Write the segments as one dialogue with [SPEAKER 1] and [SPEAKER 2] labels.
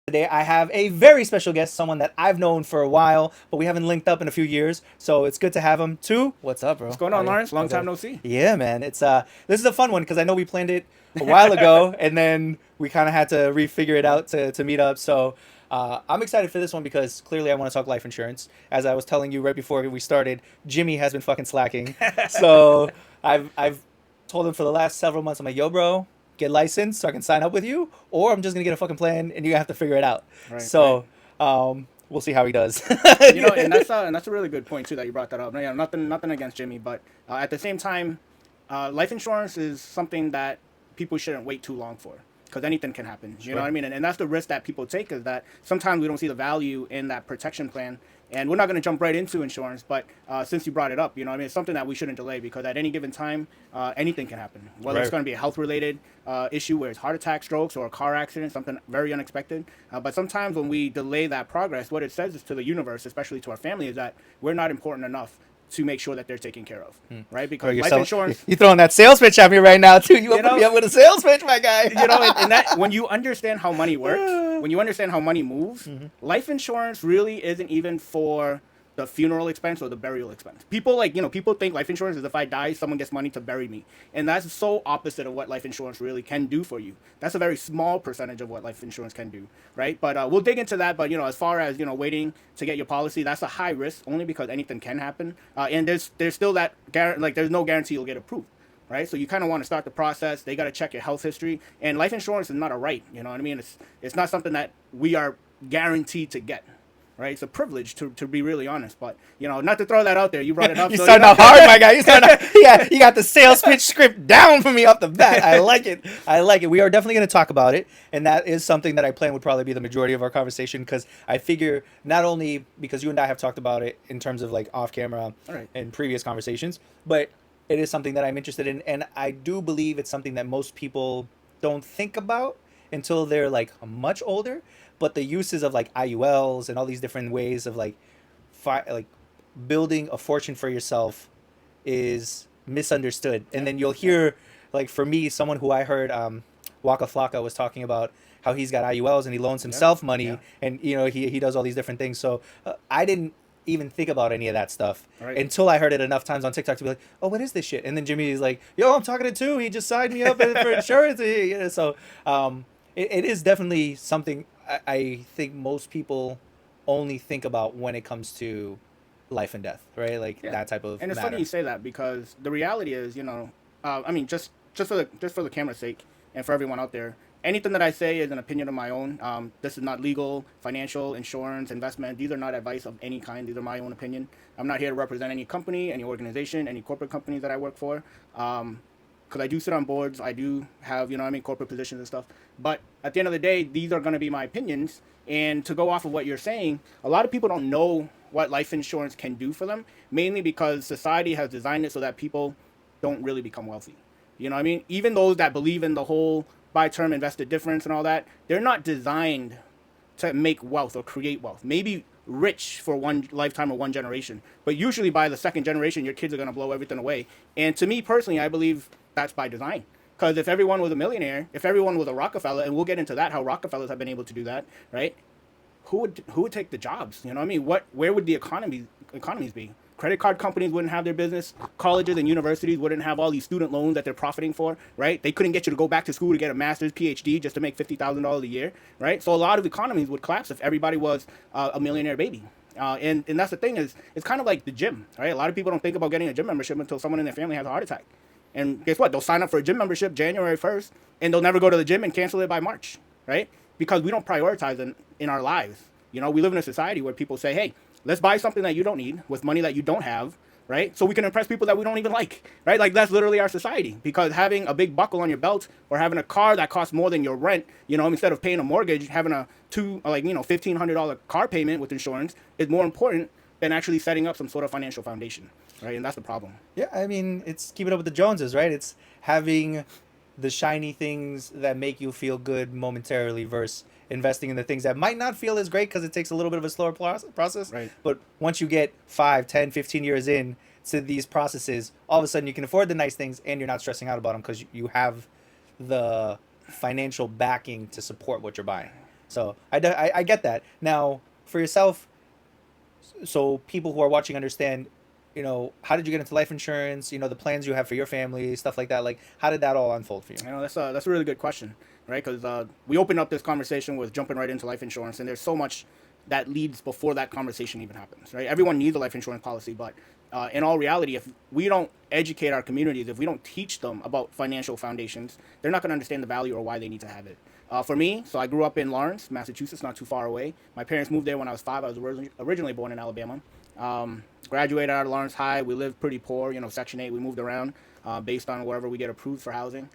[SPEAKER 1] Today I have a very special guest, someone that I've known for a while, but we haven't linked up in a few years. So it's good to have him too. What's up, bro?
[SPEAKER 2] What's going
[SPEAKER 1] How
[SPEAKER 2] on,
[SPEAKER 1] you?
[SPEAKER 2] Lawrence? Long
[SPEAKER 1] How's
[SPEAKER 2] time
[SPEAKER 1] it?
[SPEAKER 2] no see.
[SPEAKER 1] Yeah, man. It's this is a fun one because I know we planned it a while ago, and then we kind of had to refigure it out to meet up. So I'm excited for this one because clearly I want to talk life insurance. As I was telling you right before we started, Jimmy has been fucking slacking. So I've told him for the last several months, I'm like, yo, bro, get licensed so I can sign up with you, or I'm just gonna get a fucking plan and you have to figure it out.
[SPEAKER 2] Right, right.
[SPEAKER 1] So we'll see how he does.
[SPEAKER 2] And that's a really good point too that you brought that up. Yeah, nothing against Jimmy, but at the same time, life insurance is something that people shouldn't wait too long for because anything can happen. You know what I mean? And that's the risk that people take is that sometimes we don't see the value in that protection plan. And we're not going to jump right into insurance, but since you brought it up, you know, I mean, it's something that we shouldn't delay because at any given time, anything can happen. Whether it's
[SPEAKER 1] Right.
[SPEAKER 2] going to be a health-related issue, where it's heart attack, strokes, or a car accident, something very unexpected. But sometimes when we delay that progress, what it says is to the universe, especially to our family, is that we're not important enough to make sure that they're taken care of, right?
[SPEAKER 1] Bro,
[SPEAKER 2] Because life insurance,
[SPEAKER 1] you throwing that sales pitch at me right now too. You
[SPEAKER 2] you
[SPEAKER 1] want to put
[SPEAKER 2] know,
[SPEAKER 1] me up with a sales pitch, my guy?
[SPEAKER 2] and that when you understand how money works, when you understand how money moves, life insurance really isn't even for the funeral expense or the burial expense. People people think life insurance is if I die, someone gets money to bury me, and that's so opposite of what life insurance really can do for you. That's a very small percentage of what life insurance can do, right? But we'll dig into that. But as far as waiting to get your policy, that's a high risk only because anything can happen, and there's still that there's no guarantee you'll get approved, right? So you kind of want to start the process. They got to check your health history, and life insurance is not a right. You know what I mean? It's not something that we are guaranteed to get, right? It's a privilege to be really honest. But not to throw that out there. You brought it up.
[SPEAKER 1] You
[SPEAKER 2] So
[SPEAKER 1] starting out hard, my guy. You starting out, yeah, you got the sales pitch script down for me off the bat. I like it. I like it. We are definitely going to talk about it, and that is something that I plan would probably be the majority of our conversation because I figure not only because you and I have talked about it in terms of like off camera
[SPEAKER 2] All right.
[SPEAKER 1] in previous conversations, but it is something that I'm interested in, and I do believe it's something that most people don't think about until they're like much older. But the uses of like IULs and all these different ways of like like building a fortune for yourself is misunderstood. And then you'll hear, like for me, someone who I heard, Waka Flocka was talking about how he's got IULs and he loans
[SPEAKER 2] Yeah.
[SPEAKER 1] himself
[SPEAKER 2] Yeah.
[SPEAKER 1] money, and he does all these different things. So I didn't even think about any of that stuff
[SPEAKER 2] All right.
[SPEAKER 1] until I heard it enough times on TikTok to be like, oh, what is this shit? And then Jimmy is like, yo, I'm talking to two. He just signed me up for insurance. So it is definitely something I think most people only think about when it comes to life and death, right? Like
[SPEAKER 2] Yeah.
[SPEAKER 1] that type of
[SPEAKER 2] And it's funny
[SPEAKER 1] matter.
[SPEAKER 2] you say that because the reality is, I mean, just for the camera's sake and for everyone out there, anything that I say is an opinion of my own. This is not legal, financial, insurance, investment. These are not advice of any kind. These are my own opinion. I'm not here to represent any company, any organization, any corporate companies that I work for. Because I do sit on boards, I do have, corporate positions and stuff. But at the end of the day, these are going to be my opinions. And to go off of what you're saying, a lot of people don't know what life insurance can do for them, mainly because society has designed it so that people don't really become wealthy. You know what I mean? Even those that believe in the whole buy term invested difference and all that, they're not designed to make wealth or create wealth. Maybe rich for one lifetime or one generation, but usually by the second generation, your kids are going to blow everything away. And to me personally, I believe that's by design. Because if everyone was a millionaire, if everyone was a Rockefeller, and we'll get into that, how Rockefellers have been able to do that, right? Who would take the jobs? You know what I mean? Where would the economies be? Credit card companies wouldn't have their business. Colleges and universities wouldn't have all these student loans that they're profiting for, right? They couldn't get you to go back to school to get a master's, PhD, just to make $50,000 a year, right? So a lot of economies would collapse if everybody was a millionaire baby. And that's the thing is, it's kind of like the gym, right? A lot of people don't think about getting a gym membership until someone in their family has a heart attack. And guess what? They'll sign up for a gym membership January 1st, and they'll never go to the gym and cancel it by March, right? Because we don't prioritize in our lives. We live in a society where people say, hey, let's buy something that you don't need with money that you don't have, right? So we can impress people that we don't even like, right? Like that's literally our society. Because having a big buckle on your belt or having a car that costs more than your rent, instead of paying a mortgage, having a $1,500 car payment with insurance is more important than actually setting up some sort of financial foundation, right? And that's the problem.
[SPEAKER 1] Yeah, I mean, it's keeping up with the Joneses, right? It's having the shiny things that make you feel good momentarily versus investing in the things that might not feel as great because it takes a little bit of a slower process.
[SPEAKER 2] Right.
[SPEAKER 1] But once you get 5, 10, 15 years in to these processes, all of a sudden you can afford the nice things and you're not stressing out about them because you have the financial backing to support what you're buying. So I get that. Now for yourself, so people who are watching understand, how did you get into life insurance? The plans you have for your family, stuff like that. Like, how did that all unfold for you?
[SPEAKER 2] That's a really good question, right? Because we opened up this conversation with jumping right into life insurance, and there's so much that leads before that conversation even happens, right? Everyone needs a life insurance policy, but in all reality, if we don't educate our communities, if we don't teach them about financial foundations, they're not going to understand the value or why they need to have it. For me, so I grew up in Lawrence, Massachusetts, not too far away. My parents moved there when I was 5. I was originally born in Alabama. Graduated out of Lawrence High. We lived pretty poor, Section 8. We moved around based on wherever we get approved for housing,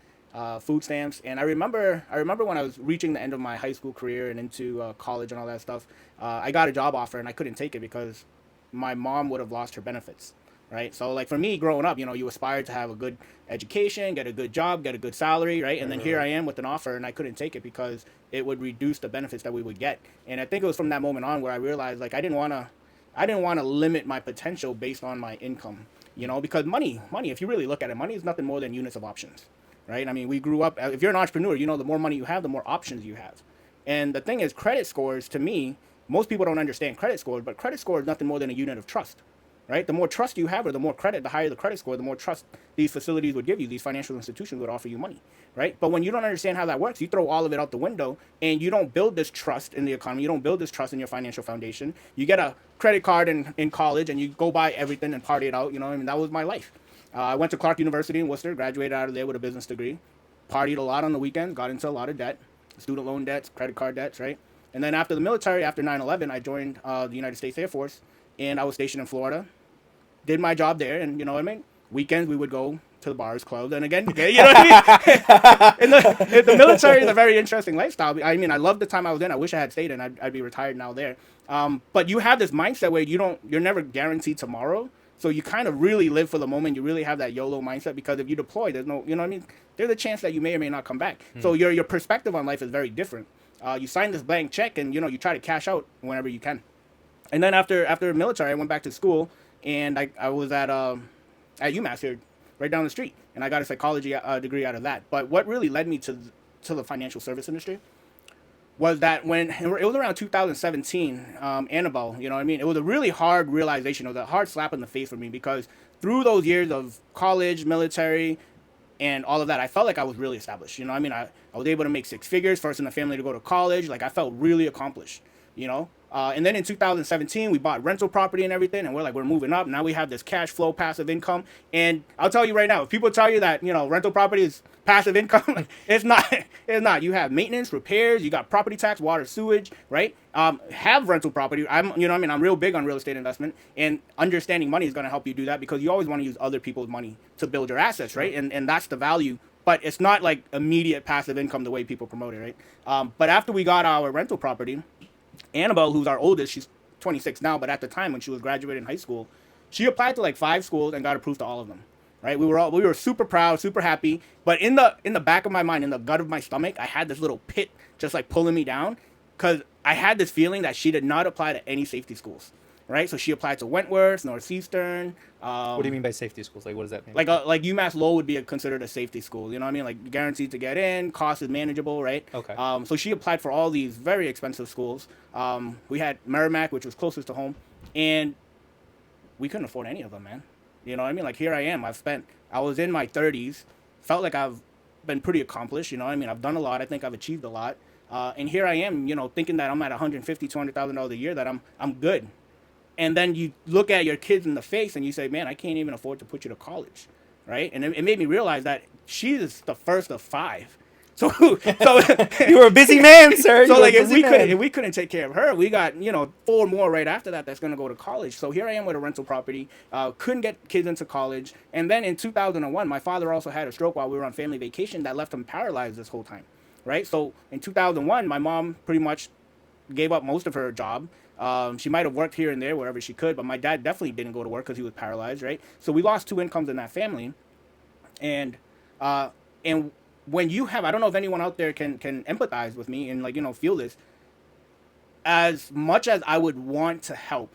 [SPEAKER 2] food stamps. And I remember when I was reaching the end of my high school career and into college and all that stuff, I got a job offer and I couldn't take it because my mom would have lost her benefits, right? So like for me growing up, you aspire to have a good education, get a good job, get a good salary, right? And then here I am with an offer and I couldn't take it because it would reduce the benefits that we would get. And I think it was from that moment on where I realized like I didn't want to limit my potential based on my income, because money, if you really look at it, money is nothing more than units of options, right? I mean, we grew up, if you're an entrepreneur, the more money you have, the more options you have. And the thing is, credit scores, to me, most people don't understand credit scores, but credit score is nothing more than a unit of trust, right? The more trust you have or the more credit, the higher the credit score, the more trust these facilities would give you, these financial institutions would offer you money, right? But when you don't understand how that works, you throw all of it out the window and you don't build this trust in the economy. You don't build this trust in your financial foundation. You get a credit card in college and you go buy everything and party it out. That was my life. I went to Clark University in Worcester, graduated out of there with a business degree, partied a lot on the weekends, got into a lot of debt, student loan debts, credit card debts, right? And then after the military, after 9/11, I joined the United States Air Force, and I was stationed in Florida. Did my job there, and you know what I mean? Weekends, we would go to the bars, clubs, and again, you know what I mean? The military is a very interesting lifestyle. I mean, I love the time I was in. I wish I had stayed, and I'd be retired now there. But you have this mindset where you're never guaranteed tomorrow. So you kind of really live for the moment. You really have that YOLO mindset because if you deploy, there's no, you know what I mean? There's a chance that you may or may not come back. So your perspective on life is very different. You sign this blank check and, you try to cash out whenever you can. And then after military, I went back to school and I was at UMass here, right down the street. And I got a psychology degree out of that. But what really led me to the financial service industry was that when it was around 2017, Annabelle, you know what I mean? It was a really hard realization. It was a hard slap in the face for me because through those years of college, military, and all of that, I felt like I was really established. You know what I mean? I was able to make 6 figures, first in the family to go to college. Like I felt really accomplished, And then in 2017, we bought rental property and everything, and we're moving up. Now we have this cash flow, passive income. And I'll tell you right now, if people tell you that, rental property is passive income, it's not. It's not. You have maintenance, repairs, you got property tax, water, sewage, right? Have rental property. I'm real big on real estate investment, and understanding money is going to help you do that because you always want to use other people's money to build your assets, right? And that's the value. But it's not like immediate passive income the way people promote it, right? But after we got our rental property, Annabelle, who's our oldest, she's 26 now, but at the time when she was graduating high school, she applied to like 5 schools and got approved to all of them. Right? We were super proud, super happy, but in the back of my mind, in the gut of my stomach, I had this little pit just like pulling me down because I had this feeling that she did not apply to any safety schools. Right? So she applied to Wentworth, Northeastern.
[SPEAKER 1] What do you mean by safety schools? Like, what does that mean?
[SPEAKER 2] Like UMass Lowell would be considered a safety school. You know what I mean? Like guaranteed to get in, cost is manageable, right?
[SPEAKER 1] Okay.
[SPEAKER 2] So she applied for all these very expensive schools. We had Merrimack, which was closest to home, and we couldn't afford any of them, man. You know what I mean? Like here I am. I was in my 30s, felt like I've been pretty accomplished. You know what I mean? I've done a lot. I think I've achieved a lot. And here I am, thinking that I'm at $150,000, $200,000 a year, that I'm good. And then you look at your kids in the face and you say, man, I can't even afford to put you to college, right? And it made me realize that she is the first of 5. So
[SPEAKER 1] you were a busy man, sir.
[SPEAKER 2] So like if we couldn't take care of her, we got 4 more right after that's gonna go to college. So here I am with a rental property, couldn't get kids into college, and then in 2001, my father also had a stroke while we were on family vacation that left him paralyzed this whole time, right? So in 2001, my mom pretty much gave up most of her job. She might have worked here and there wherever she could, but my dad definitely didn't go to work because he was paralyzed, right? So we lost 2 incomes in that family, and when you have, I don't know if anyone out there can empathize with me and feel this. As much as I would want to help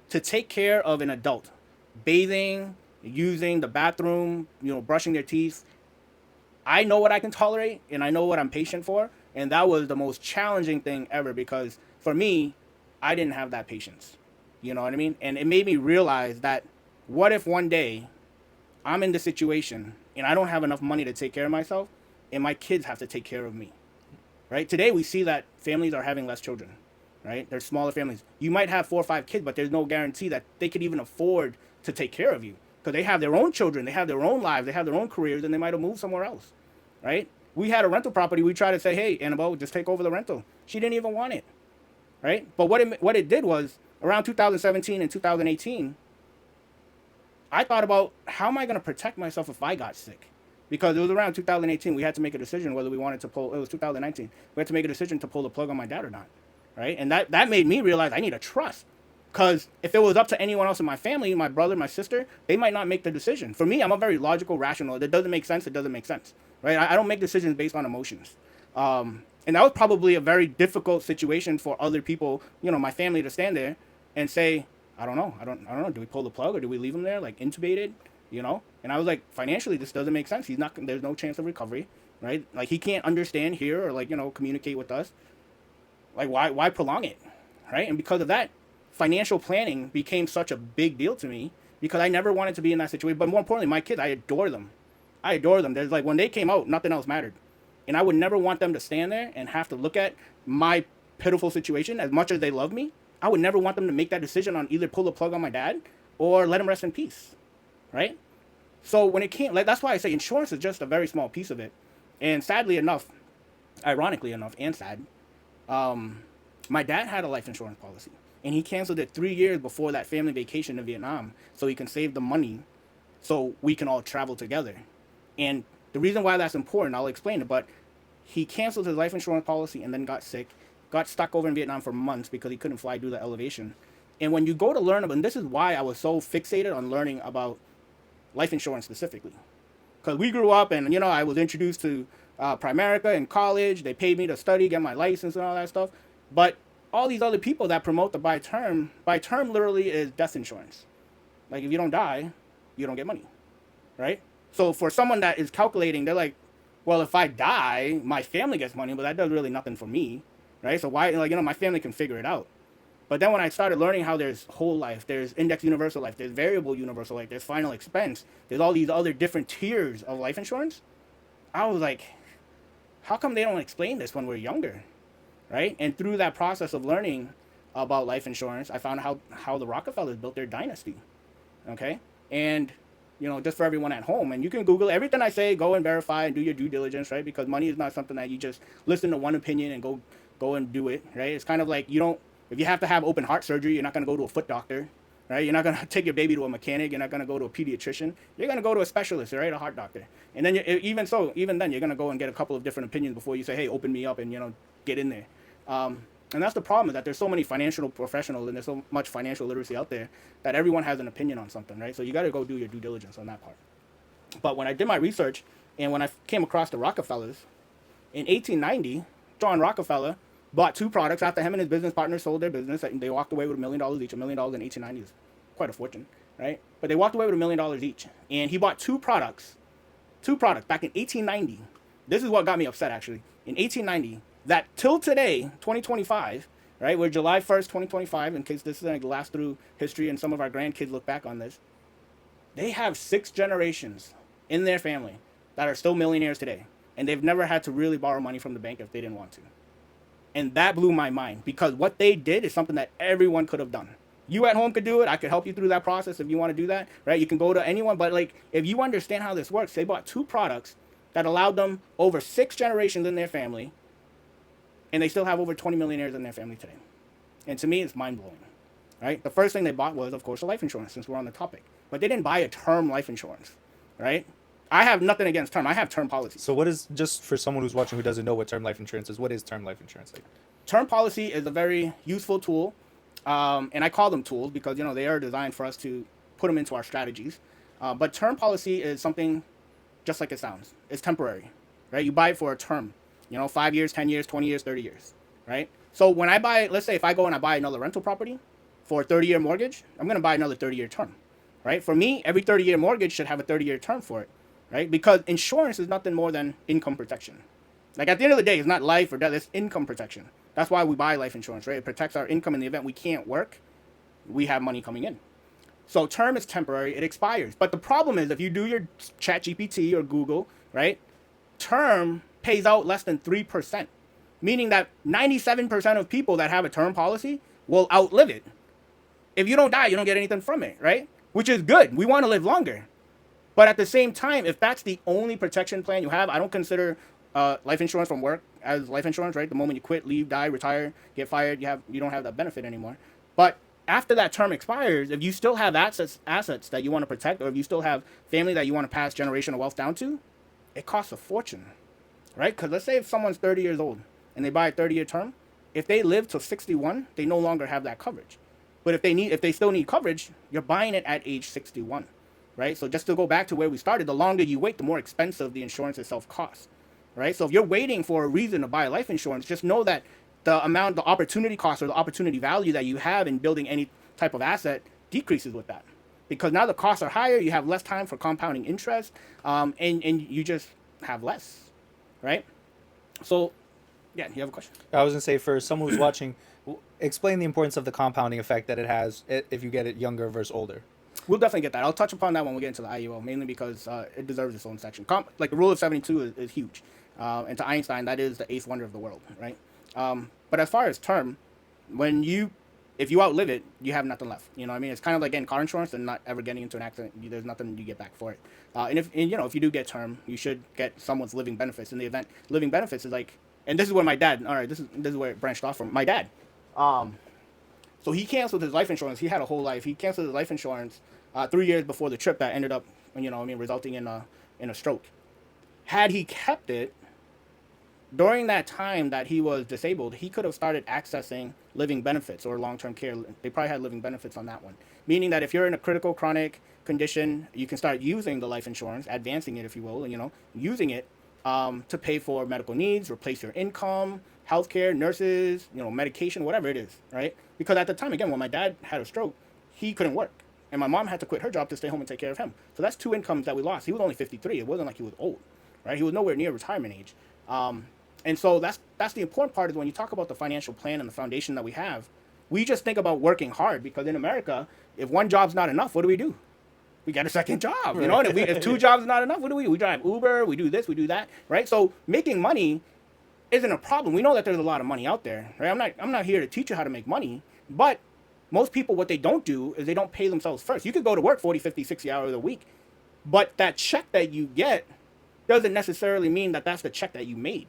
[SPEAKER 2] to take care of an adult, bathing, using the bathroom, brushing their teeth, I know what I can tolerate and I know what I'm patient for. And that was the most challenging thing ever, because for me, I didn't have that patience. You know what I mean? And it made me realize that, what if one day I'm in the situation and I don't have enough money to take care of myself, and my kids have to take care of me, right? Today we see that families are having less children, right? They're smaller families. You might have 4 or 5 kids, but there's no guarantee that they could even afford to take care of you, because they have their own children, they have their own lives, they have their own careers, and they might have moved somewhere else, right? We had a rental property. We tried to say, hey, Annabelle, just take over the rental. She didn't even want it, right? But what it did was, around 2017 and 2018, I thought about, how am I going to protect myself if I got sick? Because it was around 2018, we had to make a decision whether we wanted to pull. It was 2019. We had to make a decision to pull the plug on my dad or not, right? And that made me realize I need a trust. Because if it was up to anyone else in my family, my brother, my sister, they might not make the decision. For me, I'm a very logical, rational. If it doesn't make sense, it doesn't make sense, right? I don't make decisions based on emotions. And that was probably a very difficult situation for other people, my family, to stand there and say, I don't know. Do we pull the plug, or do we leave him there, like intubated? And I was like, financially, this doesn't make sense. There's no chance of recovery, right? Like, he can't understand here, or like, communicate with us. Like, why prolong it, right? And because of that, financial planning became such a big deal to me, because I never wanted to be in that situation. But more importantly, my kids, I adore them. There's like, when they came out, nothing else mattered. And I would never want them to stand there and have to look at my pitiful situation. As much as they love me, I would never want them to make that decision on either pull the plug on my dad or let him rest in peace, right? So when it came, like, that's why I say insurance is just a very small piece of it. And sadly enough, ironically enough, and sad, my dad had a life insurance policy, and he canceled it 3 years before that family vacation in Vietnam, so he can save the money so we can all travel together. And the reason why that's important, I'll explain it, but he canceled his life insurance policy and then got sick, got stuck over in Vietnam for months because he couldn't fly due to the elevation. And when you go to learn about, and this is why I was so fixated on learning about life insurance specifically, because we grew up and, I was introduced to Primerica in college. They paid me to study, get my license and all that stuff. But all these other people that promote the by term literally is death insurance. Like, if you don't die, you don't get money, right? So for someone that is calculating, they're like, well, if I die, my family gets money, but that does really nothing for me, right? So why, my family can figure it out. But then when I started learning how there's whole life, there's index universal life, there's variable universal life, there's final expense, there's all these other different tiers of life insurance, I was like, how come they don't explain this when we're younger, right? And through that process of learning about life insurance, I found how the Rockefellers built their dynasty, okay? And, just for everyone at home, and you can Google everything I say, go and verify and do your due diligence, right? Because money is not something that you just listen to one opinion and go and do it, right? It's kind of like, if you have to have open heart surgery, you're not going to go to a foot doctor, right? You're not going to take your baby to a mechanic. You're not going to go to a pediatrician. You're going to go to a specialist, right? A heart doctor. And then even then, you're going to go and get a couple of different opinions before you say, hey, open me up and, get in there. And that's the problem, is that there's so many financial professionals and there's so much financial literacy out there that everyone has an opinion on something, right? So you got to go do your due diligence on that part. But when I did my research and when I came across the Rockefellers, in 1890, John Rockefeller bought 2 products after him and his business partners sold their business. And they walked away with $1 million each. $1 million in 1890 is quite a fortune, right? But they walked away with $1 million each. And he bought 2 products back in 1890. This is what got me upset, actually. In 1890, that till today, 2025, right? We're July 1st, 2025, in case this is going to last through history and some of our grandkids look back on this. They have 6 generations in their family that are still millionaires today. And they've never had to really borrow money from the bank if they didn't want to. And that blew my mind, because what they did is something that everyone could have done. You at home could do it. I could help you through that process if you want to do that, right? You can go to anyone. But like, if you understand how this works, they bought 2 products that allowed them over 6 generations in their family. And they still have over 20 millionaires in their family today. And to me, it's mind-blowing, right? The first thing they bought was, of course, a life insurance, since we're on the topic. But they didn't buy a term life insurance, right? I have nothing against term. I have term policy.
[SPEAKER 1] So what is, just for someone who's watching who doesn't know what term life insurance is, what is term life insurance like?
[SPEAKER 2] Term policy is a very useful tool. And I call them tools because, they are designed for us to put them into our strategies. But term policy is something just like it sounds. It's temporary, right? You buy it for a term. 5 years, 10 years, 20 years, 30 years, right? So when I buy, let's say if I go and I buy another rental property for a 30-year mortgage, I'm going to buy another 30-year term, right? For me, every 30-year mortgage should have a 30-year term for it, right? Because insurance is nothing more than income protection. Like at the end of the day, it's not life or death, it's income protection. That's why we buy life insurance, right? It protects our income in the event we can't work, we have money coming in. So term is temporary, it expires. But the problem is if you do your chat GPT or Google, right? Term pays out less than 3%, meaning that 97% of people that have a term policy will outlive it. If you don't die, you don't get anything from it, right? Which is good. We want to live longer. But at the same time, if that's the only protection plan you have, I don't consider life insurance from work as life insurance, right? The moment you quit, leave, die, retire, get fired, you don't have that benefit anymore. But after that term expires, if you still have assets that you want to protect, or if you still have family that you want to pass generational wealth down to, it costs a fortune, right? Because let's say if someone's 30 years old and they buy a 30-year term, if they live till 61, they no longer have that coverage. But if they still need coverage, you're buying it at age 61. Right? So just to go back to where we started, the longer you wait, the more expensive the insurance itself costs, right? So if you're waiting for a reason to buy life insurance, just know that the opportunity cost or the opportunity value that you have in building any type of asset decreases with that. Because now the costs are higher, you have less time for compounding interest, and you just have less, right? So, yeah, you have a question?
[SPEAKER 1] I was gonna say, for someone who's watching, explain the importance of the compounding effect that it has if you get it younger versus older.
[SPEAKER 2] We'll definitely get that. I'll touch upon that when we get into the IUL, mainly because it deserves its own section. Like the rule of 72 is huge. And to Einstein, that is the eighth wonder of the world, right? But as far as term, if you outlive it, you have nothing left. You know what I mean? It's kind of like getting car insurance and not ever getting into an accident. There's nothing you get back for it. And if you do get term, you should get someone's living benefits. In the event, living benefits is like, and this is where my dad, all right, this is where it branched off from. My dad, so he canceled his life insurance. He had a whole life. He canceled his life insurance 3 years before the trip that ended up, resulting in a stroke. Had he kept it during that time that he was disabled, he could have started accessing living benefits or long-term care. They probably had living benefits on that one, meaning that if you're in a critical chronic condition, you can start using the life insurance, advancing it, if you will, using it to pay for medical needs, replace your income, healthcare, nurses, medication, whatever it is, right? Because at the time, again, when my dad had a stroke, he couldn't work. And my mom had to quit her job to stay home and take care of him. So that's two incomes that we lost. He was only 53. It wasn't like he was old, right? He was nowhere near retirement age. And so that's the important part, is when you talk about the financial plan and the foundation that we have, we just think about working hard, because in America, if one job's not enough, what do? We get a second job, And if two jobs is not enough, what do? We drive Uber, we do this, we do that, right? So making money isn't a problem. We know that there's a lot of money out there, right? I'm not here to teach you how to make money, but most people, what they don't do is they don't pay themselves first. You could go to work 40, 50, 60 hours a week, but that check that you get doesn't necessarily mean that that's the check that you made.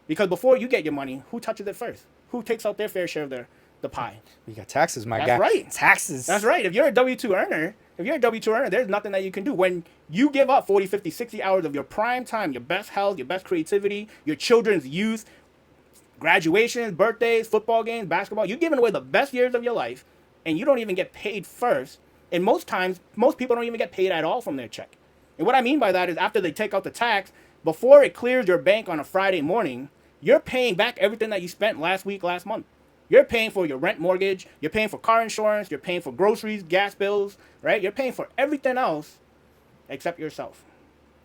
[SPEAKER 2] Because before you get your money, who touches it first? Who takes out their fair share of the pie?
[SPEAKER 1] You got taxes, my guy.
[SPEAKER 2] That's right.
[SPEAKER 1] Taxes.
[SPEAKER 2] That's right. If you're a W-2 earner, there's nothing that you can do. When you give up 40, 50, 60 hours of your prime time, your best health, your best creativity, your children's youth, graduations, birthdays, football games, basketball, you're giving away the best years of your life, and you don't even get paid first. And most times, most people don't even get paid at all from their check. And what I mean by that is, after they take out the tax, before it clears your bank on a Friday morning, you're paying back everything that you spent last week, last month. You're paying for your rent mortgage, you're paying for car insurance, you're paying for groceries, gas bills, right? You're paying for everything else except yourself.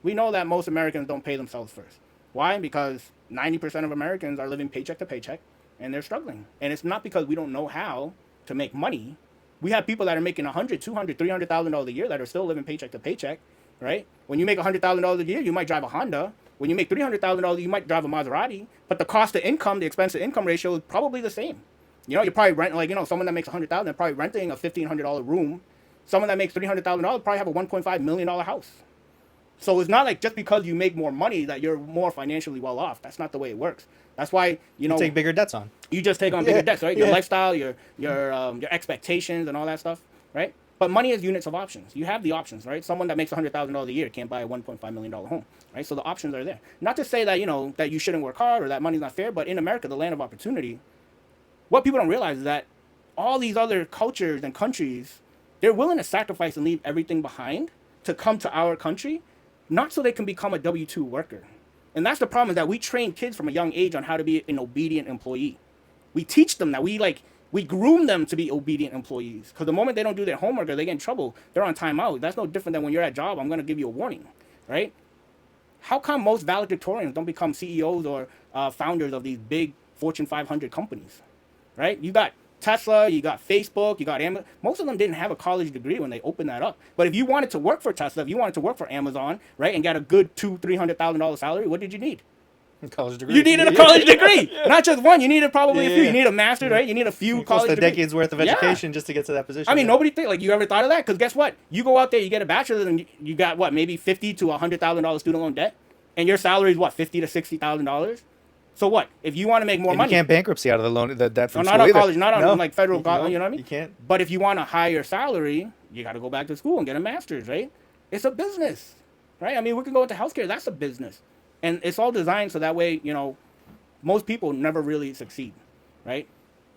[SPEAKER 2] We know that most Americans don't pay themselves first. Why? Because 90% of Americans are living paycheck to paycheck, and they're struggling. And it's not because we don't know how to make money. We have people that are making $100,000, $200,000, $300,000 a year that are still living paycheck to paycheck, right? When you make $100,000 a year, you might drive a Honda. When you make $300,000, you might drive a Maserati. But the cost to income, the expense to income ratio is probably the same. You're probably renting, someone that makes $100,000, they're probably renting a $1,500 room. Someone that makes $300,000 probably have a $1.5 million house. So it's not like just because you make more money that you're more financially well off. That's not the way it works. That's why,
[SPEAKER 1] you take bigger debts on.
[SPEAKER 2] You just take on bigger debts, right? Your lifestyle, your expectations and all that stuff, right? But money is units of options. You have the options, right? Someone that makes $100,000 a year can't buy a $1.5 million home, right? So the options are there. Not to say that, that you shouldn't work hard or that money's not fair, but in America, the land of opportunity, what people don't realize is that all these other cultures and countries, they're willing to sacrifice and leave everything behind to come to our country, not so they can become a W-2 worker. And that's the problem, is that we train kids from a young age on how to be an obedient employee. We teach them that we groom them to be obedient employees. Because the moment they don't do their homework or they get in trouble, they're on timeout. That's no different than when you're at a job, I'm going to give you a warning, right? How come most valedictorians don't become CEOs or founders of these big Fortune 500 companies, right? You got Tesla, you got Facebook, you got Amazon. Most of them didn't have a college degree when they opened that up. But if you wanted to work for Tesla, if you wanted to work for Amazon, right, and get a good $200,000-$300,000 salary, what did you need?
[SPEAKER 1] College degree.
[SPEAKER 2] You needed a college degree, not just one. You needed probably a few. You need a master's, right? You need a few college
[SPEAKER 1] a
[SPEAKER 2] degrees.
[SPEAKER 1] decade's worth of education just to get to that position.
[SPEAKER 2] I mean, nobody think like you ever thought of that? Because guess what? You go out there, you get a bachelor's, and you got what, maybe $50,000 to $100,000 student loan debt, and your salary is what, $50,000 to $60,000. So what? If you want to make more money,
[SPEAKER 1] you can't bankruptcy out of the loan, the debt from
[SPEAKER 2] no,
[SPEAKER 1] school
[SPEAKER 2] not on
[SPEAKER 1] either.
[SPEAKER 2] college, not on
[SPEAKER 1] No.
[SPEAKER 2] like federal,
[SPEAKER 1] No,
[SPEAKER 2] you know what I mean?
[SPEAKER 1] You can't.
[SPEAKER 2] But if you want a higher salary, you got to go back to school and get a master's, right? It's a business, right? I mean, we can go into healthcare. That's a business, and it's all designed so that way, you know, most people never really succeed, right?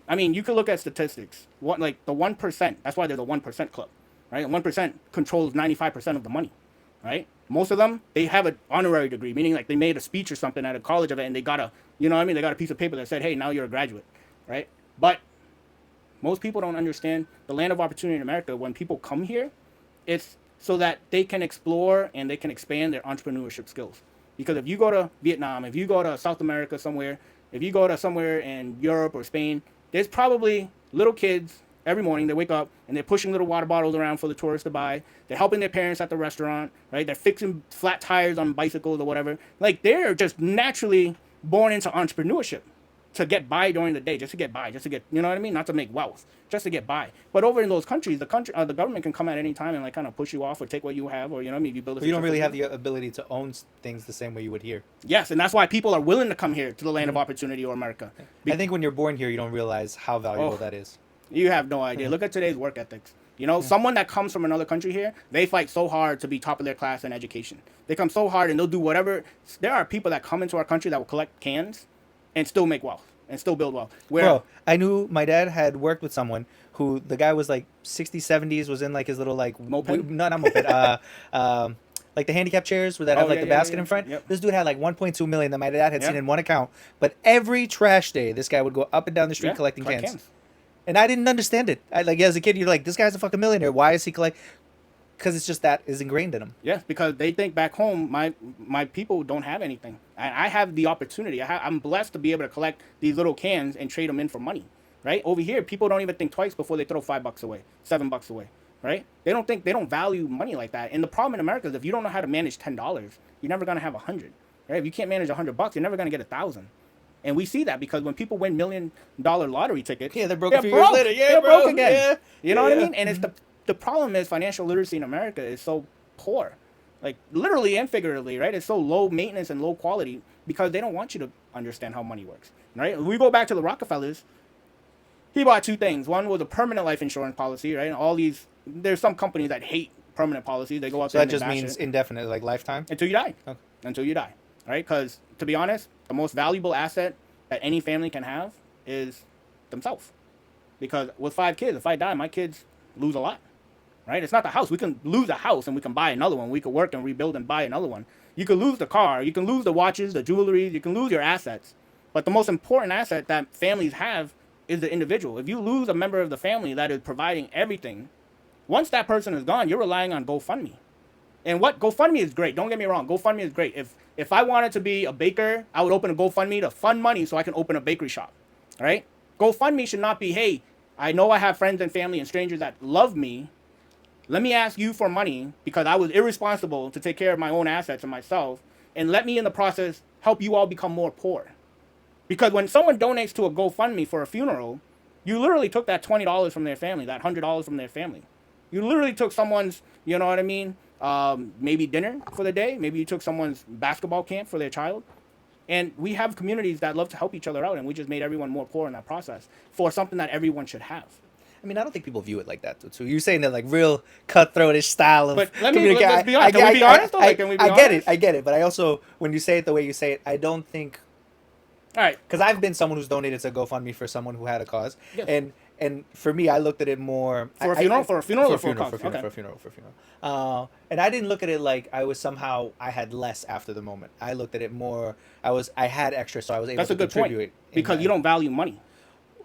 [SPEAKER 2] I mean, you could look at statistics. What, like the 1%? That's why they're the 1% club, right? And 1% controls 95% of the money, right? Most of them, they have an honorary degree, meaning like they made a speech or something at a college event and they got a, you know what I mean? They got a piece of paper that said, hey, now you're a graduate, right? But most people don't understand the land of opportunity in America. When people come here, it's so that they can explore and they can expand their entrepreneurship skills. Because if you go to Vietnam, if you go to South America somewhere, if you go to somewhere in Europe or Spain, there's probably little kids every morning. They wake up and they're pushing little water bottles around for the tourists to buy. They're helping their parents at the restaurant, right? They're fixing flat tires on bicycles or whatever. Like they're just naturally born into entrepreneurship to get by during the day, just to get by, just to get, you know what I mean? Not to make wealth, just to get by. But over in those countries, the government can come at any time and like kind of push you off or take what you have, or you know what I mean? You build.
[SPEAKER 1] You don't really have the ability to own things the same way you would here.
[SPEAKER 2] Yes, and that's why people are willing to come here to the land of opportunity or America.
[SPEAKER 1] I think when you're born here, you don't realize how valuable
[SPEAKER 2] Oh.
[SPEAKER 1] that is.
[SPEAKER 2] You have no idea. Look at today's work ethics. You know, someone that comes from another country here, they fight so hard to be top of their class in education. They come so hard and they'll do whatever. There are people that come into our country that will collect cans and still make wealth and still build wealth. Where
[SPEAKER 1] Bro, I knew my dad had worked with someone who the guy was like 60s, 70s, was in like his little like
[SPEAKER 2] Moped?
[SPEAKER 1] not moped, like the handicap chairs where that have like
[SPEAKER 2] yeah,
[SPEAKER 1] the
[SPEAKER 2] yeah,
[SPEAKER 1] basket
[SPEAKER 2] yeah.
[SPEAKER 1] in front.
[SPEAKER 2] Yep.
[SPEAKER 1] This dude had like 1.2 million that my dad had seen
[SPEAKER 2] Yep.
[SPEAKER 1] in one account. But every trash day, this guy would go up and down the street
[SPEAKER 2] Yeah,
[SPEAKER 1] collecting
[SPEAKER 2] collect
[SPEAKER 1] cans. And I didn't understand it. Like as a kid, you're like, this guy's a fucking millionaire. Why is he collect? Because it's just that is ingrained in him.
[SPEAKER 2] Yes, because they think back home, my people don't have anything. I have the opportunity. I'm blessed to be able to collect these little cans and trade them in for money, right? Over here, people don't even think twice before they throw $5 away, $7 away, right? They don't value money like that. And the problem in America is if you don't know how to manage $10, you're never gonna have 100, right? If you can't manage $100, you're never gonna get 1,000. And we see that because when people win $1 million lottery tickets,
[SPEAKER 1] Yeah, they're broke a few years later. Yeah,
[SPEAKER 2] they're
[SPEAKER 1] bro.
[SPEAKER 2] broke again.
[SPEAKER 1] Yeah.
[SPEAKER 2] You know what I
[SPEAKER 1] Yeah.
[SPEAKER 2] mean? And it's the problem is financial literacy in America is so poor, like literally and figuratively, right? It's so low maintenance and low quality because they don't want you to understand how money works, right? We go back to the Rockefellers. He bought two things. One was a permanent life insurance policy, right? And all these, there's some companies that hate permanent policies. They go out
[SPEAKER 1] So
[SPEAKER 2] there
[SPEAKER 1] that
[SPEAKER 2] and
[SPEAKER 1] just
[SPEAKER 2] they bash
[SPEAKER 1] means
[SPEAKER 2] it
[SPEAKER 1] indefinite, like lifetime.
[SPEAKER 2] until you die.
[SPEAKER 1] Okay.
[SPEAKER 2] Until you die, right? Because to be honest, the most valuable asset that any family can have is themselves. Because with 5 kids, if I die, my kids lose a lot, right? It's not the house. We can lose a house and we can buy another one. We could work and rebuild and buy another one. You could lose the car. You can lose the watches, the jewelry. You can lose your assets. But the most important asset that families have is the individual. If you lose a member of the family that is providing everything, once that person is gone, you're relying on GoFundMe. And what GoFundMe is great. Don't get me wrong. GoFundMe is great. If I wanted to be a baker, I would open a GoFundMe to fund money so I can open a bakery shop. All right? GoFundMe should not be, hey, I know I have friends and family and strangers that love me. Let me ask you for money because I was irresponsible to take care of my own assets and myself. And let me in the process help you all become more poor. Because when someone donates to a GoFundMe for a funeral, you literally took that $20 from their family, that $100 from their family. You literally took someone's, you know what I mean, maybe dinner for the day. Maybe you took someone's basketball camp for their child. And we have communities that love to help each other out, and we just made everyone more poor in that process for something that everyone should have.
[SPEAKER 1] I mean, I don't think people view it like that, though. You're saying that like real cutthroatish style of
[SPEAKER 2] But let's be honest. Can we be honest, though? Can we be
[SPEAKER 1] I get it.
[SPEAKER 2] honest?
[SPEAKER 1] I get it. But I also, when you say it the way you say it, I don't think.
[SPEAKER 2] All right.
[SPEAKER 1] Because I've been someone who's donated to GoFundMe for someone who had a cause,
[SPEAKER 2] Yes.
[SPEAKER 1] and for me, I looked at it more
[SPEAKER 2] For a funeral? For a funeral or for a
[SPEAKER 1] funeral,
[SPEAKER 2] cause?
[SPEAKER 1] for
[SPEAKER 2] Okay.
[SPEAKER 1] funeral. And I didn't look at it like I was somehow I had less after the moment. I looked at it more. I had extra, so I was able
[SPEAKER 2] That's
[SPEAKER 1] to
[SPEAKER 2] a good
[SPEAKER 1] contribute.
[SPEAKER 2] point. Because you don't value money.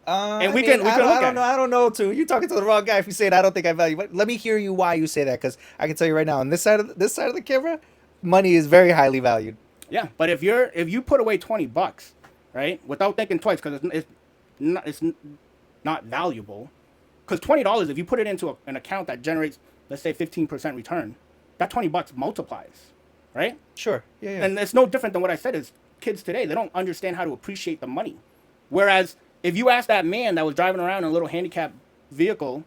[SPEAKER 1] And
[SPEAKER 2] we can look at it.
[SPEAKER 1] I don't know. Too. You're talking to the wrong guy if you say it. I don't think I value. But let me hear you why you say that, because I can tell you right now on this side of the camera, money is very highly valued.
[SPEAKER 2] Yeah, but if you put away $20 right? Without thinking twice, because it's not valuable. Because $20, if you put it into an account that generates, let's say, 15% return, that $20 multiplies, right?
[SPEAKER 1] Sure. Yeah. Yeah.
[SPEAKER 2] And it's no different than what I said. Is kids today, they don't understand how to appreciate the money. Whereas if you ask that man that was driving around in a little handicapped vehicle,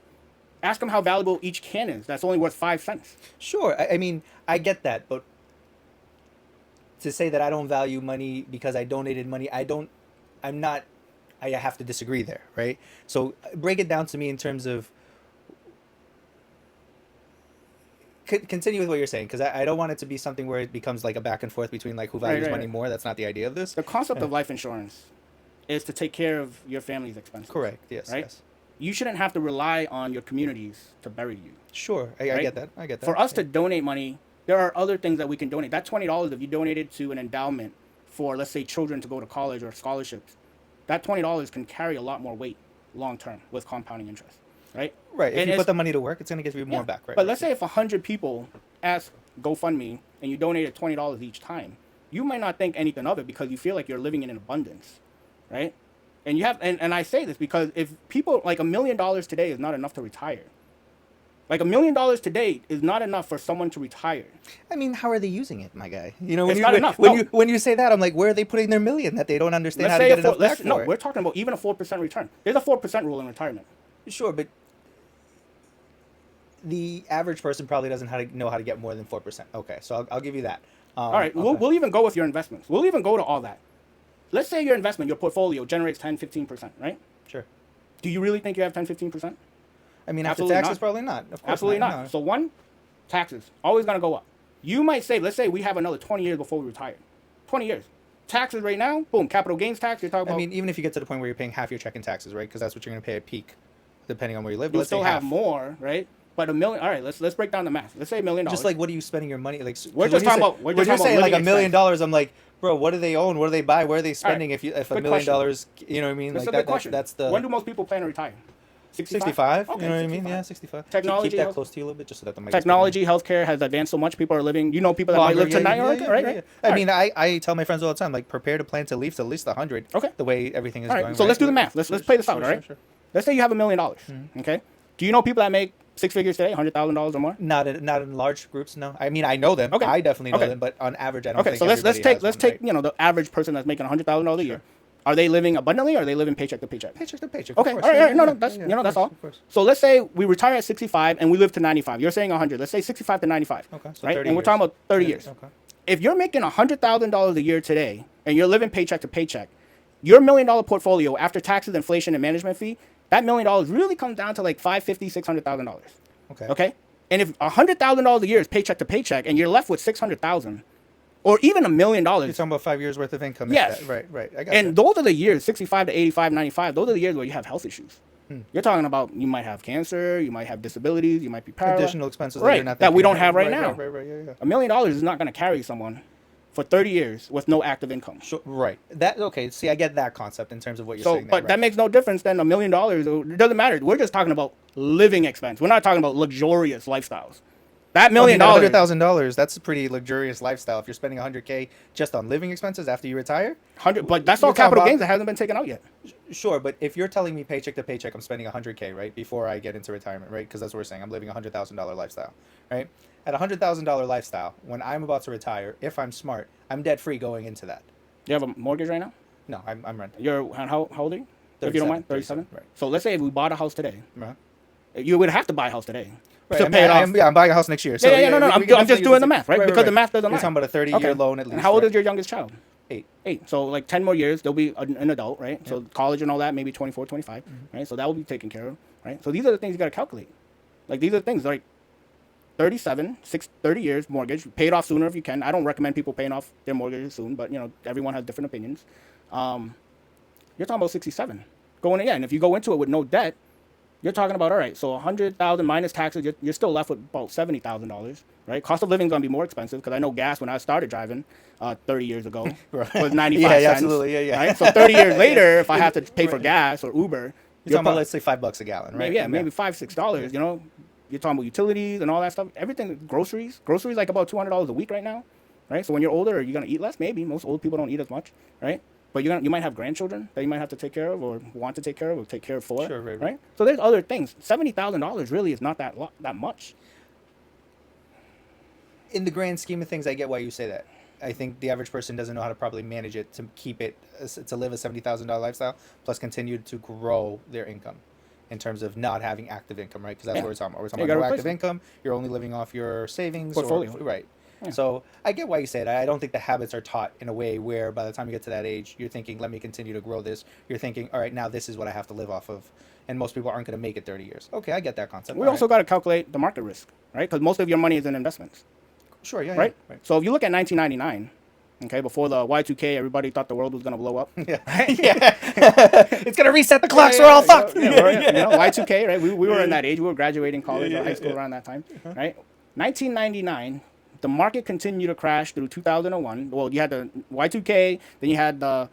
[SPEAKER 2] ask him how valuable each can is. That's only worth 5 cents.
[SPEAKER 1] Sure. I mean, I get that, but to say that I don't value money because I donated money, I'm not. I have to disagree there, right? So break it down to me in terms of. Continue with what you're saying, because I don't want it to be something where it becomes like a back and forth between like who values
[SPEAKER 2] right,
[SPEAKER 1] money
[SPEAKER 2] right.
[SPEAKER 1] more. That's not the idea of this.
[SPEAKER 2] The concept of life insurance is to take care of your family's expenses.
[SPEAKER 1] Correct. Yes.
[SPEAKER 2] Right?
[SPEAKER 1] Yes.
[SPEAKER 2] You shouldn't have to rely on your communities to bury you.
[SPEAKER 1] Sure. I
[SPEAKER 2] Right?
[SPEAKER 1] get that. I get that.
[SPEAKER 2] For us
[SPEAKER 1] Yeah.
[SPEAKER 2] to donate money, there are other things that we can donate. That $20, if you donated to an endowment for, let's say, children to go to college or scholarships, that $20 can carry a lot more weight long term with compounding interest, right?
[SPEAKER 1] Right. If
[SPEAKER 2] And
[SPEAKER 1] you
[SPEAKER 2] it's-
[SPEAKER 1] put the money to work, it's going to give you more
[SPEAKER 2] Yeah.
[SPEAKER 1] back, right?
[SPEAKER 2] But let's say if 100 people ask GoFundMe and you donated $20 each time, you might not think anything of it because you feel like you're living in an abundance, right? And you have, and I say this because if people, like $1 million today is not enough to retire. Like $1 million today is not enough for someone to retire.
[SPEAKER 1] I mean, how are they using it, my guy? You know, when
[SPEAKER 2] It's
[SPEAKER 1] you
[SPEAKER 2] not enough.
[SPEAKER 1] when
[SPEAKER 2] No.
[SPEAKER 1] you say that, I'm like, where are they putting their million that they don't understand
[SPEAKER 2] Let's
[SPEAKER 1] how to
[SPEAKER 2] say
[SPEAKER 1] get
[SPEAKER 2] a four,
[SPEAKER 1] enough back
[SPEAKER 2] let's,
[SPEAKER 1] for
[SPEAKER 2] no,
[SPEAKER 1] it?
[SPEAKER 2] we're talking about even a 4% return. There's a 4% rule in retirement.
[SPEAKER 1] Sure, but the average person probably doesn't know how to get more than 4%. Okay, so I'll give you that.
[SPEAKER 2] All right,
[SPEAKER 1] okay.
[SPEAKER 2] we'll even go with your investments. We'll even go to all that. Let's say your investment, your portfolio generates 10, 15%, right?
[SPEAKER 1] Sure.
[SPEAKER 2] Do you really think you have 10, 15%?
[SPEAKER 1] I mean, after
[SPEAKER 2] Absolutely
[SPEAKER 1] taxes,
[SPEAKER 2] not.
[SPEAKER 1] probably not. Of course
[SPEAKER 2] Absolutely not.
[SPEAKER 1] no.
[SPEAKER 2] So one, taxes, always going to go up. You might say, let's say we have another 20 years before we retire. 20 years. Taxes right now, boom, capital gains tax, you're talking about.
[SPEAKER 1] I mean, even if you get to the point where you're paying half your check in taxes, right? Because that's what you're going to pay at peak, depending on where you live. But
[SPEAKER 2] you
[SPEAKER 1] let's
[SPEAKER 2] still
[SPEAKER 1] say
[SPEAKER 2] have
[SPEAKER 1] half.
[SPEAKER 2] more, right? But $1 million, all right, let's break down the math. Let's say $1 million.
[SPEAKER 1] Just like, what are you spending your money? Like,
[SPEAKER 2] We're
[SPEAKER 1] 'cause
[SPEAKER 2] just
[SPEAKER 1] when you
[SPEAKER 2] talking
[SPEAKER 1] say-
[SPEAKER 2] about- we're
[SPEAKER 1] when
[SPEAKER 2] just
[SPEAKER 1] you're
[SPEAKER 2] talking
[SPEAKER 1] saying
[SPEAKER 2] about
[SPEAKER 1] like $1 million,
[SPEAKER 2] living
[SPEAKER 1] I'm like, bro, what do they own? What do they buy? Where are they spending?
[SPEAKER 2] right.
[SPEAKER 1] If $1
[SPEAKER 2] Good
[SPEAKER 1] million,
[SPEAKER 2] question.
[SPEAKER 1] you know what I mean?
[SPEAKER 2] That's
[SPEAKER 1] Like
[SPEAKER 2] a good question.
[SPEAKER 1] that's the
[SPEAKER 2] When do most people plan to retire?
[SPEAKER 1] 65.
[SPEAKER 2] Okay,
[SPEAKER 1] You know what I mean?
[SPEAKER 2] 65.
[SPEAKER 1] Yeah, 65.
[SPEAKER 2] Technology,
[SPEAKER 1] Keep that
[SPEAKER 2] health-
[SPEAKER 1] close to you a little bit, just so that the mic is
[SPEAKER 2] Technology, healthcare has advanced so much. People are living. You know, people that might
[SPEAKER 1] longer.
[SPEAKER 2] live to 90, right?
[SPEAKER 1] Yeah.
[SPEAKER 2] Right.
[SPEAKER 1] I
[SPEAKER 2] All
[SPEAKER 1] mean, I tell my friends all the time, like, prepare to plan to live to at least 100.
[SPEAKER 2] Okay.
[SPEAKER 1] The way everything is
[SPEAKER 2] All right,
[SPEAKER 1] going.
[SPEAKER 2] so
[SPEAKER 1] right?
[SPEAKER 2] let's do the math. Let's play this out,
[SPEAKER 1] Sure,
[SPEAKER 2] all right?
[SPEAKER 1] sure.
[SPEAKER 2] Let's say you have $1 million. Okay. Do you know people that make 6 figures today, $100,000 or more?
[SPEAKER 1] Not in large groups, no. I mean, I know them.
[SPEAKER 2] Okay.
[SPEAKER 1] I definitely know
[SPEAKER 2] Okay.
[SPEAKER 1] them, but on average, I don't
[SPEAKER 2] Okay,
[SPEAKER 1] think
[SPEAKER 2] so let's
[SPEAKER 1] everybody
[SPEAKER 2] take
[SPEAKER 1] has
[SPEAKER 2] let's
[SPEAKER 1] one,
[SPEAKER 2] take
[SPEAKER 1] right?
[SPEAKER 2] you know the average person that's making $100,000 a year. Are they living abundantly or are they living paycheck to paycheck?
[SPEAKER 1] Paycheck to paycheck.
[SPEAKER 2] Okay,
[SPEAKER 1] of
[SPEAKER 2] all
[SPEAKER 1] course.
[SPEAKER 2] right,
[SPEAKER 1] Yeah,
[SPEAKER 2] no,
[SPEAKER 1] yeah,
[SPEAKER 2] that's
[SPEAKER 1] yeah,
[SPEAKER 2] you know
[SPEAKER 1] of
[SPEAKER 2] that's
[SPEAKER 1] course,
[SPEAKER 2] all.
[SPEAKER 1] of course.
[SPEAKER 2] So let's say we retire at 65 and we live to 95. You're saying 100. Let's say 65 to 95.
[SPEAKER 1] Okay, so
[SPEAKER 2] right,
[SPEAKER 1] 30
[SPEAKER 2] and we're
[SPEAKER 1] years.
[SPEAKER 2] talking about 30
[SPEAKER 1] Yeah,
[SPEAKER 2] years.
[SPEAKER 1] okay.
[SPEAKER 2] If you're making $100,000 a year today and you're living paycheck to paycheck, your $1 million portfolio after taxes, inflation, and management fee, that $1 million really comes down to like $550,000, $600,000.
[SPEAKER 1] Okay.
[SPEAKER 2] Okay, and if $100,000 a year is paycheck to paycheck and you're left with $600,000, or even $1 million,
[SPEAKER 1] You're talking about 5 years worth of income. if
[SPEAKER 2] Yes.
[SPEAKER 1] that- Right. I got
[SPEAKER 2] and
[SPEAKER 1] that.
[SPEAKER 2] those are the years 65 to 85, 95. Those are the years where you have health issues.
[SPEAKER 1] Hmm.
[SPEAKER 2] You're talking about you might have cancer, you might have disabilities, you might be paralyzed.
[SPEAKER 1] Additional expenses
[SPEAKER 2] right,
[SPEAKER 1] that you're not
[SPEAKER 2] that we
[SPEAKER 1] thinking
[SPEAKER 2] don't
[SPEAKER 1] of.
[SPEAKER 2] have right now.
[SPEAKER 1] Right. Yeah.
[SPEAKER 2] $1 million is not going to carry someone for 30 years with no active income.
[SPEAKER 1] Sure, right. That okay. See, I get that concept in terms of what you're
[SPEAKER 2] So,
[SPEAKER 1] saying.
[SPEAKER 2] but that makes no difference than $1 million. It doesn't matter. We're just talking about living expense. We're not talking about luxurious lifestyles. That $1 million,
[SPEAKER 1] $100,000. That's a pretty luxurious lifestyle. If you're spending $100K just on living expenses after you retire,
[SPEAKER 2] but that's all
[SPEAKER 1] You're talking
[SPEAKER 2] capital
[SPEAKER 1] about-
[SPEAKER 2] gains that hasn't been taken out yet.
[SPEAKER 1] sure. But if you're telling me paycheck to paycheck, I'm spending $100K right before I get into retirement, right? Because that's what we're saying. I'm living a $100,000 lifestyle, right? At a $100,000 lifestyle, when I'm about to retire, if I'm smart, I'm debt free going into that.
[SPEAKER 2] You have a mortgage right now?
[SPEAKER 1] No, I'm renting.
[SPEAKER 2] You're how old are you? If you don't mind, 37.
[SPEAKER 1] Right.
[SPEAKER 2] So let's say if we bought a house today,
[SPEAKER 1] Uh-huh.
[SPEAKER 2] you would have to buy a house today
[SPEAKER 1] Right.
[SPEAKER 2] to
[SPEAKER 1] I
[SPEAKER 2] pay it off.
[SPEAKER 1] I'm buying a house next year. So
[SPEAKER 2] No.
[SPEAKER 1] we
[SPEAKER 2] I'm
[SPEAKER 1] can
[SPEAKER 2] just
[SPEAKER 1] definitely
[SPEAKER 2] doing
[SPEAKER 1] use
[SPEAKER 2] the math, right? Because the math doesn't
[SPEAKER 1] You're
[SPEAKER 2] lie.
[SPEAKER 1] talking about a 30-year loan at least.
[SPEAKER 2] And how old
[SPEAKER 1] right?
[SPEAKER 2] is your youngest child?
[SPEAKER 1] 8.
[SPEAKER 2] 8. So like 10 more years, they'll be an adult, right? So college and all that, maybe 24, 25, right? So that will be taken care of, right? So these are the things you got to calculate. Like these are the things like 30 years mortgage, pay it off sooner if you can. I don't recommend people paying off their mortgages soon, but you know, everyone has different opinions. You're talking about 67 going in, yeah. And if you go into it with no debt, you're talking about, all right, so 100,000 minus taxes, you're still left with about $70,000, right? Cost of living is going to be more expensive because I know gas when I started driving 30 years ago
[SPEAKER 1] Right.
[SPEAKER 2] was 95
[SPEAKER 1] Yeah,
[SPEAKER 2] cents.
[SPEAKER 1] absolutely, yeah.
[SPEAKER 2] Right? So 30 years later, if I have to pay for gas or Uber,
[SPEAKER 1] You're talking about, let's say, $5 a gallon, right?
[SPEAKER 2] maybe, yeah, maybe $5, $6, you know? You're talking about utilities and all that stuff. Everything, groceries like about $200 a week right now, right? So when you're older, are you going to eat less? Maybe. Most old people don't eat as much, right? but you might have grandchildren that you might have to take care of, or want to take care of, or take care of for.
[SPEAKER 1] Sure, right,
[SPEAKER 2] right. So there's other things. $70,000 really is not that much.
[SPEAKER 1] In the grand scheme of things, I get why you say that. I think the average person doesn't know how to properly manage it to keep it, to live a $70,000 lifestyle, plus continue to grow their income in terms of not having active income, right? Because that's what we're talking about. We're talking about no active income. You're only living off your savings.
[SPEAKER 2] Portfolio.
[SPEAKER 1] Right.
[SPEAKER 2] Yeah.
[SPEAKER 1] So I get why you say it. I don't think the habits are taught in a way where by the time you get to that age, you're thinking, let me continue to grow this. You're thinking, all right, now this is what I have to live off of. And most people aren't going to make it 30 years. Okay, I get that concept.
[SPEAKER 2] We also got to calculate the market risk, right? Because most of your money is in investments.
[SPEAKER 1] Sure, yeah.
[SPEAKER 2] Right?
[SPEAKER 1] Yeah, right.
[SPEAKER 2] So if you look at 1999, okay, before the Y2K, everybody thought the world was going to blow up.
[SPEAKER 1] Yeah. It's going to reset the clock, so we're all fucked.
[SPEAKER 2] Y2K, right? We were in that age. We were graduating college or high school around that time, right? 1999, the market continued to crash through 2001. Well, you had the Y2K, then you had the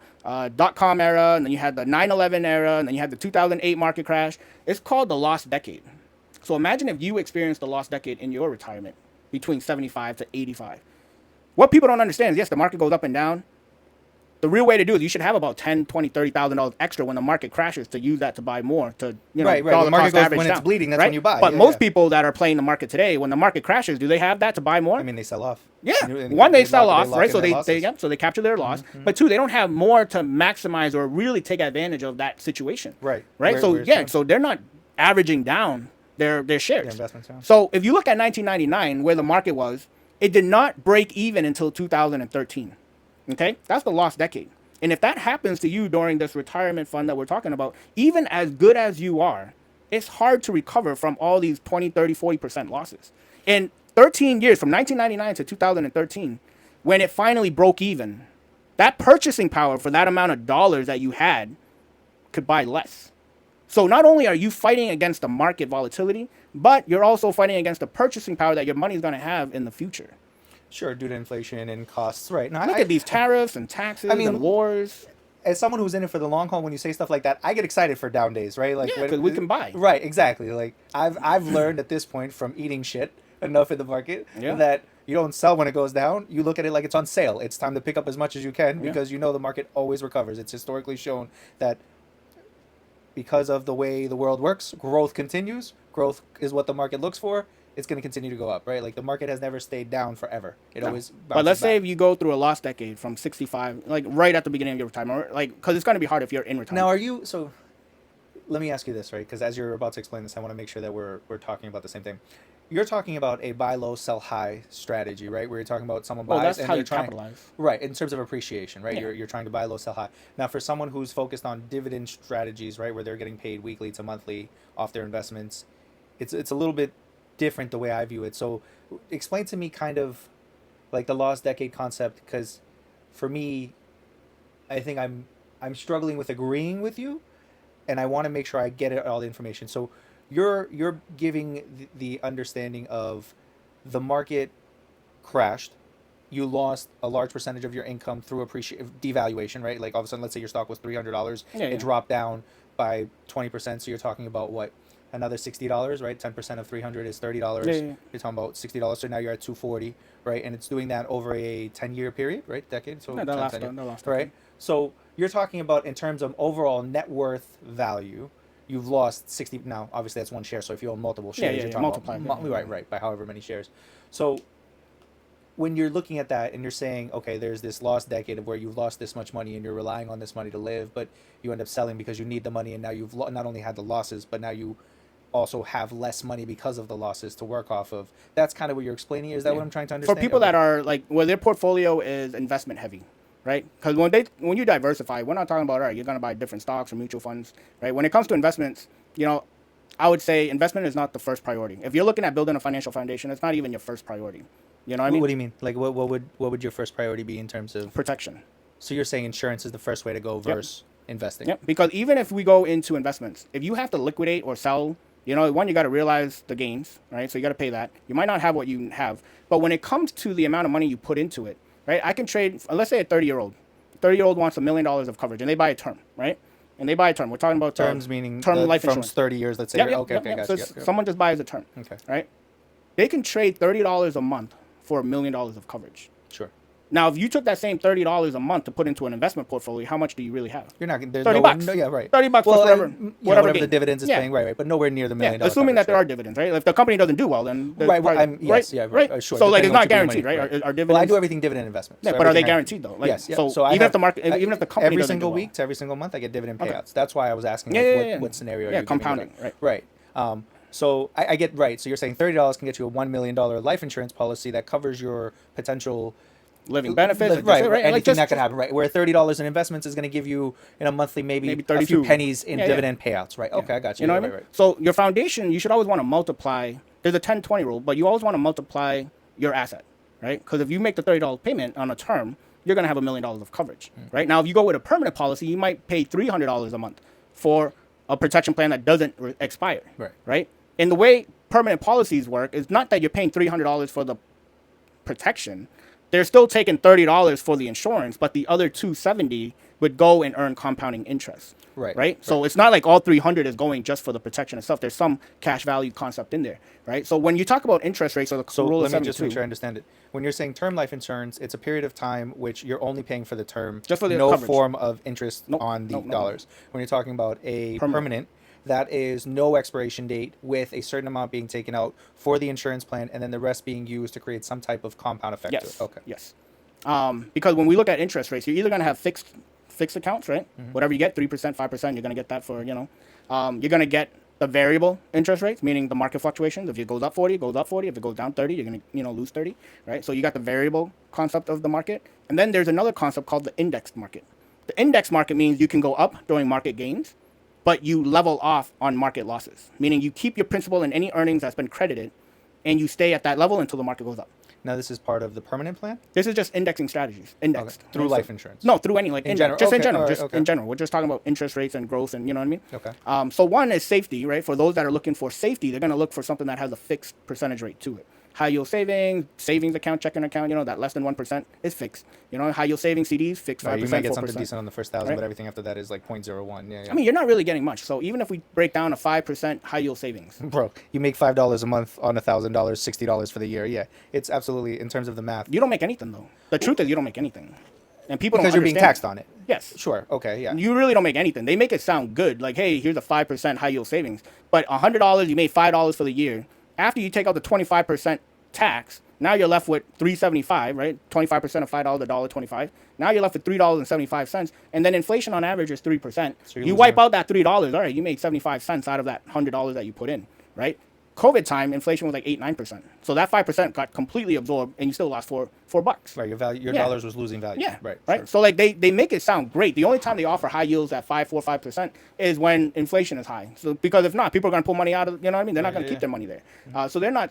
[SPEAKER 2] dot-com era, and then you had the 9/11 era, and then you had the 2008 market crash. It's called the lost decade. So imagine if you experienced the lost decade in your retirement between 75 to 85. What people don't understand is, yes, the market goes up and down. The real way to do it is you should have about $10,000, $20,000, $30,000 extra when the market crashes to use that to buy more, to,
[SPEAKER 1] right.
[SPEAKER 2] dollar
[SPEAKER 1] The market
[SPEAKER 2] cost
[SPEAKER 1] goes,
[SPEAKER 2] average
[SPEAKER 1] when
[SPEAKER 2] down,
[SPEAKER 1] it's bleeding, that's
[SPEAKER 2] right?
[SPEAKER 1] when you buy.
[SPEAKER 2] But most people that are playing the market today, when the market crashes, do they have that to buy more?
[SPEAKER 1] I mean, they sell off.
[SPEAKER 2] Yeah. One, they sell off, right? So so they capture their loss.
[SPEAKER 1] Mm-hmm.
[SPEAKER 2] But two, they don't have more to maximize or really take advantage of that situation.
[SPEAKER 1] Right.
[SPEAKER 2] Right. So they're not averaging down their shares.
[SPEAKER 1] Their investments, yeah.
[SPEAKER 2] So if you look at 1999, where the market was, it did not break even until 2013. Okay, that's the lost decade. And if that happens to you during this retirement fund that we're talking about, even as good as you are, it's hard to recover from all these 20, 30, 40% losses. In 13 years, from 1999 to 2013, when it finally broke even, that purchasing power for that amount of dollars that you had could buy less. So not only are you fighting against the market volatility, but you're also fighting against the purchasing power that your money is going to have in the future.
[SPEAKER 1] Sure, due to inflation and costs. Right. Now,
[SPEAKER 2] Look at these tariffs and taxes and wars.
[SPEAKER 1] As someone who's in it for the long haul, when you say stuff like that, I get excited for down days, right? Like,
[SPEAKER 2] because we can buy.
[SPEAKER 1] Right, exactly. Like I've learned at this point from eating shit enough in the market that you don't sell when it goes down. You look at it like it's on sale. It's time to pick up as much as you can because you know the market always recovers. It's historically shown that because of the way the world works, growth continues. Growth is what the market looks for. It's going to continue to go up, right? Like the market has never stayed down forever. It always bounces
[SPEAKER 2] But let's say
[SPEAKER 1] back.
[SPEAKER 2] if you go through a lost decade from 65, like right at the beginning of your retirement, like because it's going to be hard if you're in retirement.
[SPEAKER 1] Now, are you so? Let me ask you this, right? Because as you're about to explain this, I want to make sure that we're talking about the same thing. You're talking about a buy low, sell high strategy, right? Where you're talking about someone buys
[SPEAKER 2] that's
[SPEAKER 1] and
[SPEAKER 2] how
[SPEAKER 1] they're
[SPEAKER 2] you
[SPEAKER 1] trying,
[SPEAKER 2] capitalize.
[SPEAKER 1] right? In terms of appreciation, right?
[SPEAKER 2] Yeah.
[SPEAKER 1] You're trying to buy low, sell high. Now, for someone who's focused on dividend strategies, right, where they're getting paid weekly to monthly off their investments, it's a little bit different the way I view it. So, explain to me kind of like the lost decade concept, because for me, I think I'm struggling with agreeing with you, and I want to make sure I get all the information. So you're giving the understanding of the market crashed, you lost a large percentage of your income through devaluation, right? Like all of a sudden, let's say your stock was $300, it dropped down by 20%. So you're talking about what? Another $60, right? 10% of 300 is $30. You're talking about $60. So now you're at 240, right? And it's doing that over a 10-year period, right? Decade. So
[SPEAKER 2] No,
[SPEAKER 1] 10
[SPEAKER 2] last
[SPEAKER 1] right?
[SPEAKER 2] decade.
[SPEAKER 1] So you're talking about in terms of overall net worth value, you've lost 60. Now, obviously, that's one share. So if you own multiple shares, you're talking
[SPEAKER 2] multiply.
[SPEAKER 1] about right, by however many shares. So when you're looking at that and you're saying, okay, there's this lost decade of where you've lost this much money and you're relying on this money to live, but you end up selling because you need the money, and now you've not only had the losses, but now you also have less money because of the losses to work off of. That's kind of what you're explaining. Is that what I'm trying to understand?
[SPEAKER 2] For people that are like, where their portfolio is investment heavy, right? Because when you diversify, we're not talking about, all right, you're going to buy different stocks or mutual funds, right? When it comes to investments, I would say investment is not the first priority. If you're looking at building a financial foundation, it's not even your first priority. You know what I mean?
[SPEAKER 1] What do you mean? Like, what would your first priority be in terms of
[SPEAKER 2] protection?
[SPEAKER 1] So you're saying insurance is the first way to go versus investing?
[SPEAKER 2] Yep. Because even if we go into investments, if you have to liquidate or sell, one, you got to realize the gains, right? So you got to pay that. You might not have what you have, but when it comes to the amount of money you put into it, right? I can trade. Let's say a 30-year-old wants $1 million of coverage, and they buy a term, right? And they buy a term. We're talking about
[SPEAKER 1] terms, meaning
[SPEAKER 2] term life
[SPEAKER 1] from
[SPEAKER 2] insurance.
[SPEAKER 1] 30 years. Let's say. Okay, gotcha.
[SPEAKER 2] So someone just buys a term. Okay. Right? They can trade $30 a month for $1 million of coverage.
[SPEAKER 1] Sure.
[SPEAKER 2] Now, if you took that same $30 a month to put into an investment portfolio, how much do you really have?
[SPEAKER 1] You're not. There's
[SPEAKER 2] 30
[SPEAKER 1] nowhere,
[SPEAKER 2] bucks.
[SPEAKER 1] no, yeah, right.
[SPEAKER 2] 30 bucks
[SPEAKER 1] Well,
[SPEAKER 2] plus whatever,
[SPEAKER 1] you know,
[SPEAKER 2] whatever
[SPEAKER 1] the
[SPEAKER 2] gain.
[SPEAKER 1] dividends is
[SPEAKER 2] Yeah.
[SPEAKER 1] paying, right, but nowhere near the $1 million.
[SPEAKER 2] Yeah, assuming that
[SPEAKER 1] coverage,
[SPEAKER 2] there
[SPEAKER 1] right.
[SPEAKER 2] are dividends, right? If the company doesn't do well, then
[SPEAKER 1] Right, well,
[SPEAKER 2] probably-
[SPEAKER 1] yes, yeah, right, sure,
[SPEAKER 2] So like
[SPEAKER 1] depending
[SPEAKER 2] it's
[SPEAKER 1] on
[SPEAKER 2] not
[SPEAKER 1] what you
[SPEAKER 2] guaranteed,
[SPEAKER 1] do,
[SPEAKER 2] right?
[SPEAKER 1] right.
[SPEAKER 2] Are dividends?
[SPEAKER 1] Well, I do everything dividend investments.
[SPEAKER 2] Yeah,
[SPEAKER 1] so
[SPEAKER 2] but are they
[SPEAKER 1] everything I-
[SPEAKER 2] guaranteed though? Like,
[SPEAKER 1] yes. Yeah.
[SPEAKER 2] So
[SPEAKER 1] I
[SPEAKER 2] even
[SPEAKER 1] have-
[SPEAKER 2] if the market, even if the company
[SPEAKER 1] every
[SPEAKER 2] doesn't
[SPEAKER 1] single
[SPEAKER 2] do well.
[SPEAKER 1] week to every single month, I get dividend
[SPEAKER 2] Okay.
[SPEAKER 1] payouts. That's why I was asking,
[SPEAKER 2] Yeah,
[SPEAKER 1] like,
[SPEAKER 2] yeah,
[SPEAKER 1] what,
[SPEAKER 2] yeah.
[SPEAKER 1] what scenario?
[SPEAKER 2] Yeah,
[SPEAKER 1] are you giving me,
[SPEAKER 2] compounding,
[SPEAKER 1] like-
[SPEAKER 2] right.
[SPEAKER 1] Right. So I get right. So you're saying $30 can get you a $1 million life insurance policy that covers your potential
[SPEAKER 2] Living benefits,
[SPEAKER 1] right?
[SPEAKER 2] right?
[SPEAKER 1] Anything
[SPEAKER 2] Like just,
[SPEAKER 1] that could happen, right? Where $30 in investments is going to give you in a monthly maybe
[SPEAKER 2] Maybe
[SPEAKER 1] a few
[SPEAKER 2] 32.
[SPEAKER 1] pennies in
[SPEAKER 2] Yeah, yeah.
[SPEAKER 1] dividend payouts, right? Okay, I got you.
[SPEAKER 2] You know
[SPEAKER 1] right,
[SPEAKER 2] what I mean?
[SPEAKER 1] right.
[SPEAKER 2] So your foundation, you should always want to multiply. There's a 10-20 rule, but you always want to multiply your asset, right? Because if you make the $30 payment on a term, you're going to have $1 million of coverage, right? Now, if you go with a permanent policy, you might pay $300 a month for a protection plan that doesn't expire, right? And the way permanent policies work is not that you're paying $300 for the protection. They're still taking $30 for the insurance, but the other $270 would go and earn compounding interest. Right. So it's not like all 300 is going just for the protection itself. There's some cash value concept in there. Right. So when you talk about interest rates or the
[SPEAKER 1] So
[SPEAKER 2] rule
[SPEAKER 1] let
[SPEAKER 2] of
[SPEAKER 1] me just
[SPEAKER 2] 72,
[SPEAKER 1] make sure I understand it. When you're saying term life insurance, it's a period of time which you're only paying for the term,
[SPEAKER 2] Just for the
[SPEAKER 1] no
[SPEAKER 2] coverage.
[SPEAKER 1] form of interest
[SPEAKER 2] Nope,
[SPEAKER 1] on the
[SPEAKER 2] nope, nope.
[SPEAKER 1] dollars. When you're talking about a
[SPEAKER 2] Permanent.
[SPEAKER 1] permanent, that is no expiration date with a certain amount being taken out for the insurance plan, and then the rest being used to create some type of compound effect.
[SPEAKER 2] yes.
[SPEAKER 1] To it. Okay.
[SPEAKER 2] Yes. Because when we look at interest rates, you're either going to have fixed accounts, right? Whatever you get, 3%, 5%, you're going to get that for, you're going to get the variable interest rates, meaning the market fluctuations. If it goes up 40, it goes up 40. If it goes down 30, you're going to, lose 30, right? So you got the variable concept of the market. And then there's another concept called the indexed market. The index market means you can go up during market gains, but you level off on market losses, meaning you keep your principal and any earnings that's been credited, and you stay at that level until the market goes up.
[SPEAKER 1] Now this is part of the permanent plan.
[SPEAKER 2] This is just indexing strategies. Indexed.
[SPEAKER 1] Okay. Through
[SPEAKER 2] right?
[SPEAKER 1] life
[SPEAKER 2] So-
[SPEAKER 1] insurance.
[SPEAKER 2] No, through any like
[SPEAKER 1] In general.
[SPEAKER 2] Just in
[SPEAKER 1] Okay,
[SPEAKER 2] general.
[SPEAKER 1] all right,
[SPEAKER 2] Just
[SPEAKER 1] okay.
[SPEAKER 2] in general. We're just talking about interest rates and growth and you know what I mean?
[SPEAKER 1] Okay.
[SPEAKER 2] So one is safety, right? For those that are looking for safety, they're gonna look for something that has a fixed percentage rate to it. High yield savings account, checking account, that less than 1% is fixed. High yield savings CDs, fixed 5%,
[SPEAKER 1] Right, you might get
[SPEAKER 2] 4%.
[SPEAKER 1] something decent on the first 1,000,
[SPEAKER 2] Right.
[SPEAKER 1] but everything after that is like 0.01. Yeah.
[SPEAKER 2] I mean, you're not really getting much. So even if we break down a 5% high yield savings,
[SPEAKER 1] Bro, you make $5 a month on $1,000, $60 for the year. Yeah, it's absolutely in terms of the math.
[SPEAKER 2] you don't make anything though. The truth is you don't make anything. And people
[SPEAKER 1] Because
[SPEAKER 2] don't
[SPEAKER 1] you're being
[SPEAKER 2] understand
[SPEAKER 1] taxed on it.
[SPEAKER 2] Yes.
[SPEAKER 1] Sure. Okay. Yeah.
[SPEAKER 2] You really don't make anything. They make it sound good, like, hey, here's a 5% high yield savings. But $100, you made $5 for the year. After you take out the 25% tax, now you're left with $3.75, right? 25% of $5, $1.25. Now you're left with $3.75, and then inflation on average is 3%.
[SPEAKER 1] So you're
[SPEAKER 2] You
[SPEAKER 1] losing-
[SPEAKER 2] wipe out that $3, all right, you made 75 cents out of that $100 that you put in, right? COVID time, inflation was like 8-9%. So that 5% got completely absorbed, and you still lost $4.
[SPEAKER 1] Right. Your
[SPEAKER 2] Yeah.
[SPEAKER 1] dollars was losing value.
[SPEAKER 2] Yeah.
[SPEAKER 1] Right.
[SPEAKER 2] Right.
[SPEAKER 1] Sure.
[SPEAKER 2] So like they make it sound great. The only time they offer high yields at 5% is when inflation is high. So because if not, people are gonna pull money out of, you know what I mean? They're not gonna keep their money there. So they're not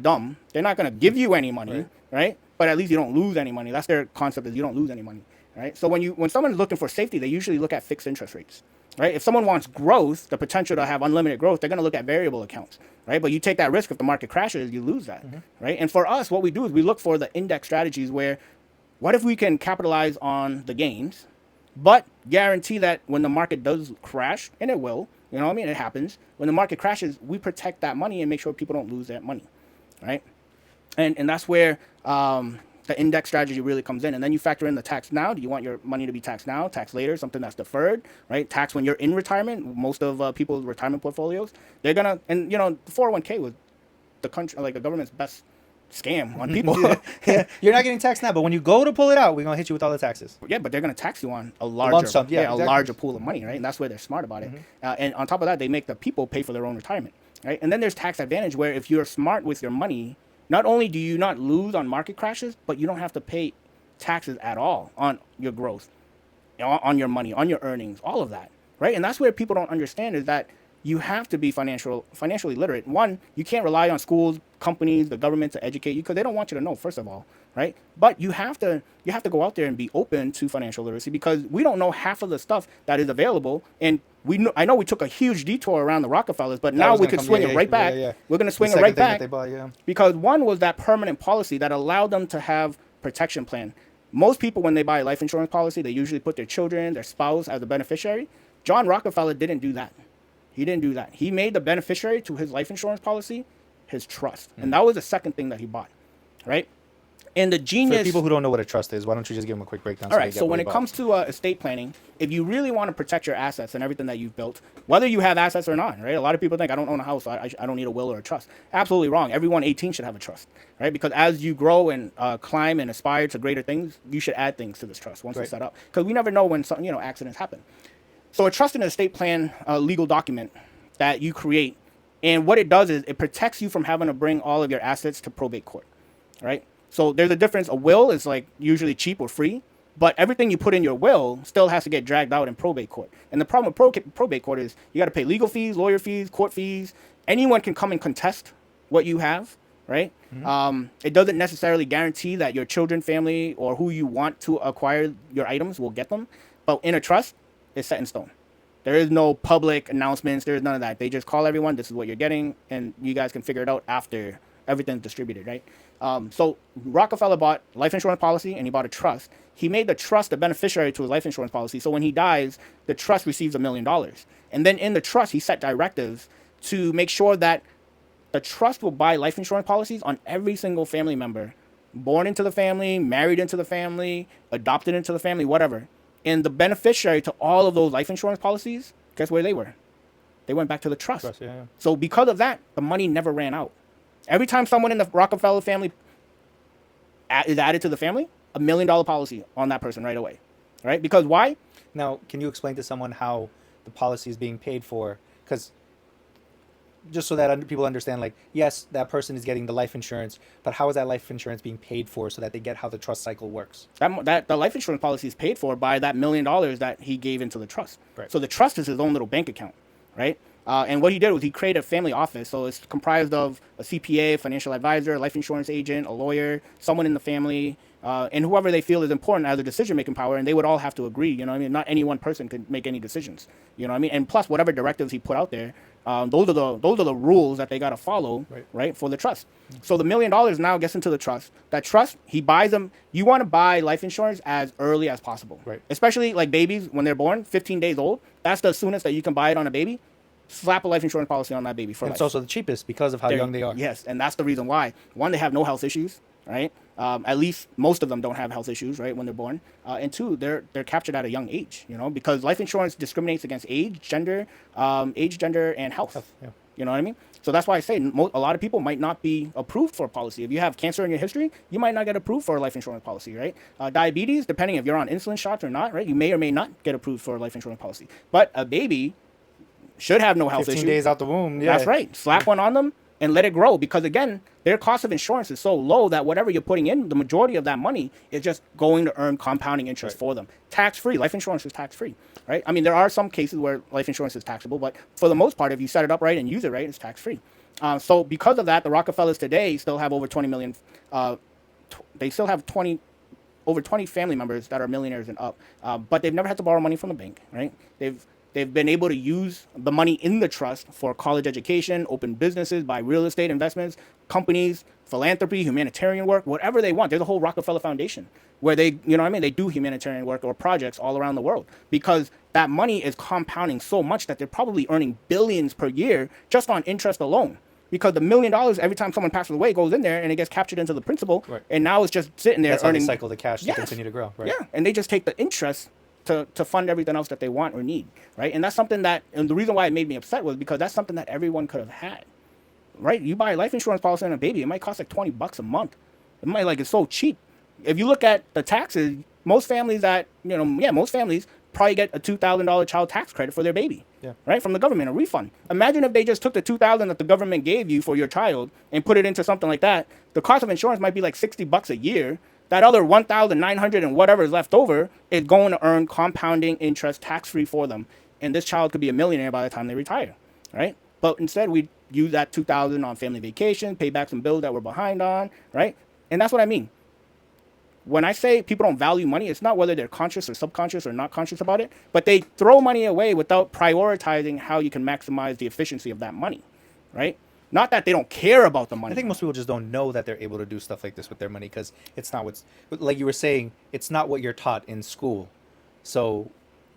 [SPEAKER 2] dumb. They're not gonna give you any money, right? But at least you don't lose any money. That's their concept, is you don't lose any money, right? So when someone's looking for safety, they usually look at fixed interest rates. Right? If someone wants growth, the potential to have unlimited growth, they're going to look at variable accounts, right? But you take that risk if the market crashes, you lose that, right? And for us, what we do is we look for the index strategies where, what if we can capitalize on the gains, but guarantee that when the market does crash, and it will, you know what I mean? It happens. When the market crashes, we protect that money and make sure people don't lose that money, right? And that's where the index strategy really comes in. And then you factor in the tax now. Do you want your money to be taxed now, taxed later, something that's deferred, right? Tax when you're in retirement. Most of people's retirement portfolios, they're going to, and the 401k was the country, like the government's best scam on people.
[SPEAKER 1] Yeah. You're not getting taxed now, but when you go to pull it out, we're gonna hit you with all the taxes.
[SPEAKER 2] Yeah, but they're going to tax you on a larger,
[SPEAKER 1] sum, yeah, exactly.
[SPEAKER 2] a larger pool of money, right? And that's where they're smart about it. And on top of that, they make the people pay for their own retirement, right? And then there's tax advantage where if you're smart with your money, not only do you not lose on market crashes, but you don't have to pay taxes at all on your growth, on your money, on your earnings, all of that, right? And that's where people don't understand is that you have to be financially literate. One, you can't rely on schools, companies, the government to educate you because they don't want you to know, first of all, right? But you have to go out there and be open to financial literacy because we don't know half of the stuff that is available. And I know we took a huge detour around the Rockefellers, but now we could swing it right back. We're going to swing it right back because one was that permanent policy that allowed them to have protection plan. Most people, when they buy a life insurance policy, they usually put their children, their spouse as a beneficiary. John Rockefeller didn't do that. He didn't do that. He made the beneficiary to his life insurance policy his trust. And that was the second thing that he bought, right? And the
[SPEAKER 1] For
[SPEAKER 2] genius.
[SPEAKER 1] people who don't know what a trust is, why don't you just give them a quick breakdown?
[SPEAKER 2] All
[SPEAKER 1] they
[SPEAKER 2] right.
[SPEAKER 1] get
[SPEAKER 2] So
[SPEAKER 1] what
[SPEAKER 2] when
[SPEAKER 1] we're
[SPEAKER 2] it
[SPEAKER 1] about?
[SPEAKER 2] comes to estate planning, if you really want to protect your assets and everything that you've built, whether you have assets or not, right? A lot of people think I don't own a house, so I don't need a will or a trust. Absolutely wrong. Everyone 18 should have a trust, right? Because as you grow and climb and aspire to greater things, you should add things to this trust once it's set up. Because we never know when some accidents happen. So a trust and estate plan, legal document that you create, and what it does is it protects you from having to bring all of your assets to probate court, right? So there's a difference. A will is like usually cheap or free, but everything you put in your will still has to get dragged out in probate court. And the problem with probate court is you got to pay legal fees, lawyer fees, court fees. Anyone can come and contest what you have, right? It doesn't necessarily guarantee that your children, family, or who you want to acquire your items will get them. But in a trust, it's set in stone. There is no public announcements. There is none of that. They just call everyone, this is what you're getting, and you guys can figure it out after everything's distributed, right? So Rockefeller bought life insurance policy and he bought a trust. He made the trust the beneficiary to his life insurance policy. So when he dies, the trust receives $1 million. And then in the trust, he set directives to make sure that the trust will buy life insurance policies on every single family member, born into the family, married into the family, adopted into the family, whatever. And the beneficiary to all of those life insurance policies, guess where they were? They went back to the trust.
[SPEAKER 1] Yeah.
[SPEAKER 2] So because of that, the money never ran out. Every time someone in the Rockefeller family is added to the family, $1 million policy on that person right away, right? Because why?
[SPEAKER 1] Now, can you explain to someone how the policy is being paid for? Because just so that people understand, like, yes, that person is getting the life insurance, but how is that life insurance being paid for so that they get how the trust cycle works?
[SPEAKER 2] That the life insurance policy is paid for by that $1 million that he gave into the trust.
[SPEAKER 1] Right.
[SPEAKER 2] So the trust is his own little bank account, right? And what he did was he created a family office. So it's comprised of a CPA, financial advisor, a life insurance agent, a lawyer, someone in the family, and whoever they feel is important as a decision-making power. And they would all have to agree, you know what I mean? Not any one person could make any decisions, you know what I mean? And plus, whatever directives he put out there, those are the rules that they got to follow, right, for the trust. So the $1 million now gets into the trust. That trust, he buys them. You want to buy life insurance as early as possible,
[SPEAKER 1] right?
[SPEAKER 2] Especially like babies when they're born, 15 days old. That's the soonest that you can buy it on a baby. Slap a life insurance policy on that baby for life.
[SPEAKER 1] It's also the cheapest because of how young they are.
[SPEAKER 2] Yes, and that's the reason why. One, they have no health issues, right? At least most of them don't have health issues, right, when they're born. And two, they're captured at a young age, you know, because life insurance discriminates against age, gender, and health.
[SPEAKER 1] Yeah.
[SPEAKER 2] You know what I mean? So that's why I say a lot of people might not be approved for a policy. If you have cancer in your history, you might not get approved for a life insurance policy, right? Diabetes, depending if you're on insulin shots or not, right, you may or may not get approved for a life insurance policy. But a baby should have no health
[SPEAKER 1] 15
[SPEAKER 2] issues.
[SPEAKER 1] days out the womb. Yeah.
[SPEAKER 2] That's right. Slap one on them and let it grow. Because again, their cost of insurance is so low that whatever you're putting in, the majority of that money is just going to earn compounding interest for them. Tax-free. Life insurance is tax-free, right? I mean, there are some cases where life insurance is taxable, but for the most part, if you set it up right and use it right, it's tax-free. So because of that, the Rockefellers today still have over 20 million. They still have over 20 family members that are millionaires and up, but they've never had to borrow money from the bank, right? They've been able to use the money in the trust for college education, open businesses, buy real estate investments, companies, philanthropy, humanitarian work, whatever they want. There's a whole Rockefeller Foundation where they, you know what I mean, they do humanitarian work or projects all around the world because that money is compounding so much that they're probably earning billions per year just on interest alone. Because the $1 million every time someone passes away goes in there and it gets captured into the principal, and now it's just sitting there
[SPEAKER 1] That's
[SPEAKER 2] earning.
[SPEAKER 1] how they cycle the cash to continue to grow, right?
[SPEAKER 2] Yeah, and they just take the interest to fund everything else that they want or need, right? And that's something that, and the reason why it made me upset was because that's something that everyone could have had, right? You buy a life insurance policy on a baby, it might cost like $20 a month. It might it's so cheap. If you look at the taxes, most families probably get a $2,000 child tax credit for their baby, right? From the government, a refund. Imagine if they just took the $2,000 that the government gave you for your child and put it into something like that. The cost of insurance might be like $60 a year. That other 1,900 and whatever is left over is going to earn compounding interest tax-free for them. And this child could be a millionaire by the time they retire, right? But instead, we use that $2,000 on family vacation, pay back some bills that we're behind on, right? And that's what I mean. When I say people don't value money, it's not whether they're conscious or subconscious or not conscious about it, but they throw money away without prioritizing how you can maximize the efficiency of that money, right? Not that they don't care about the money.
[SPEAKER 1] I think most people just don't know that they're able to do stuff like this with their money because it's not what's, like you were saying, it's not what you're taught in school. So,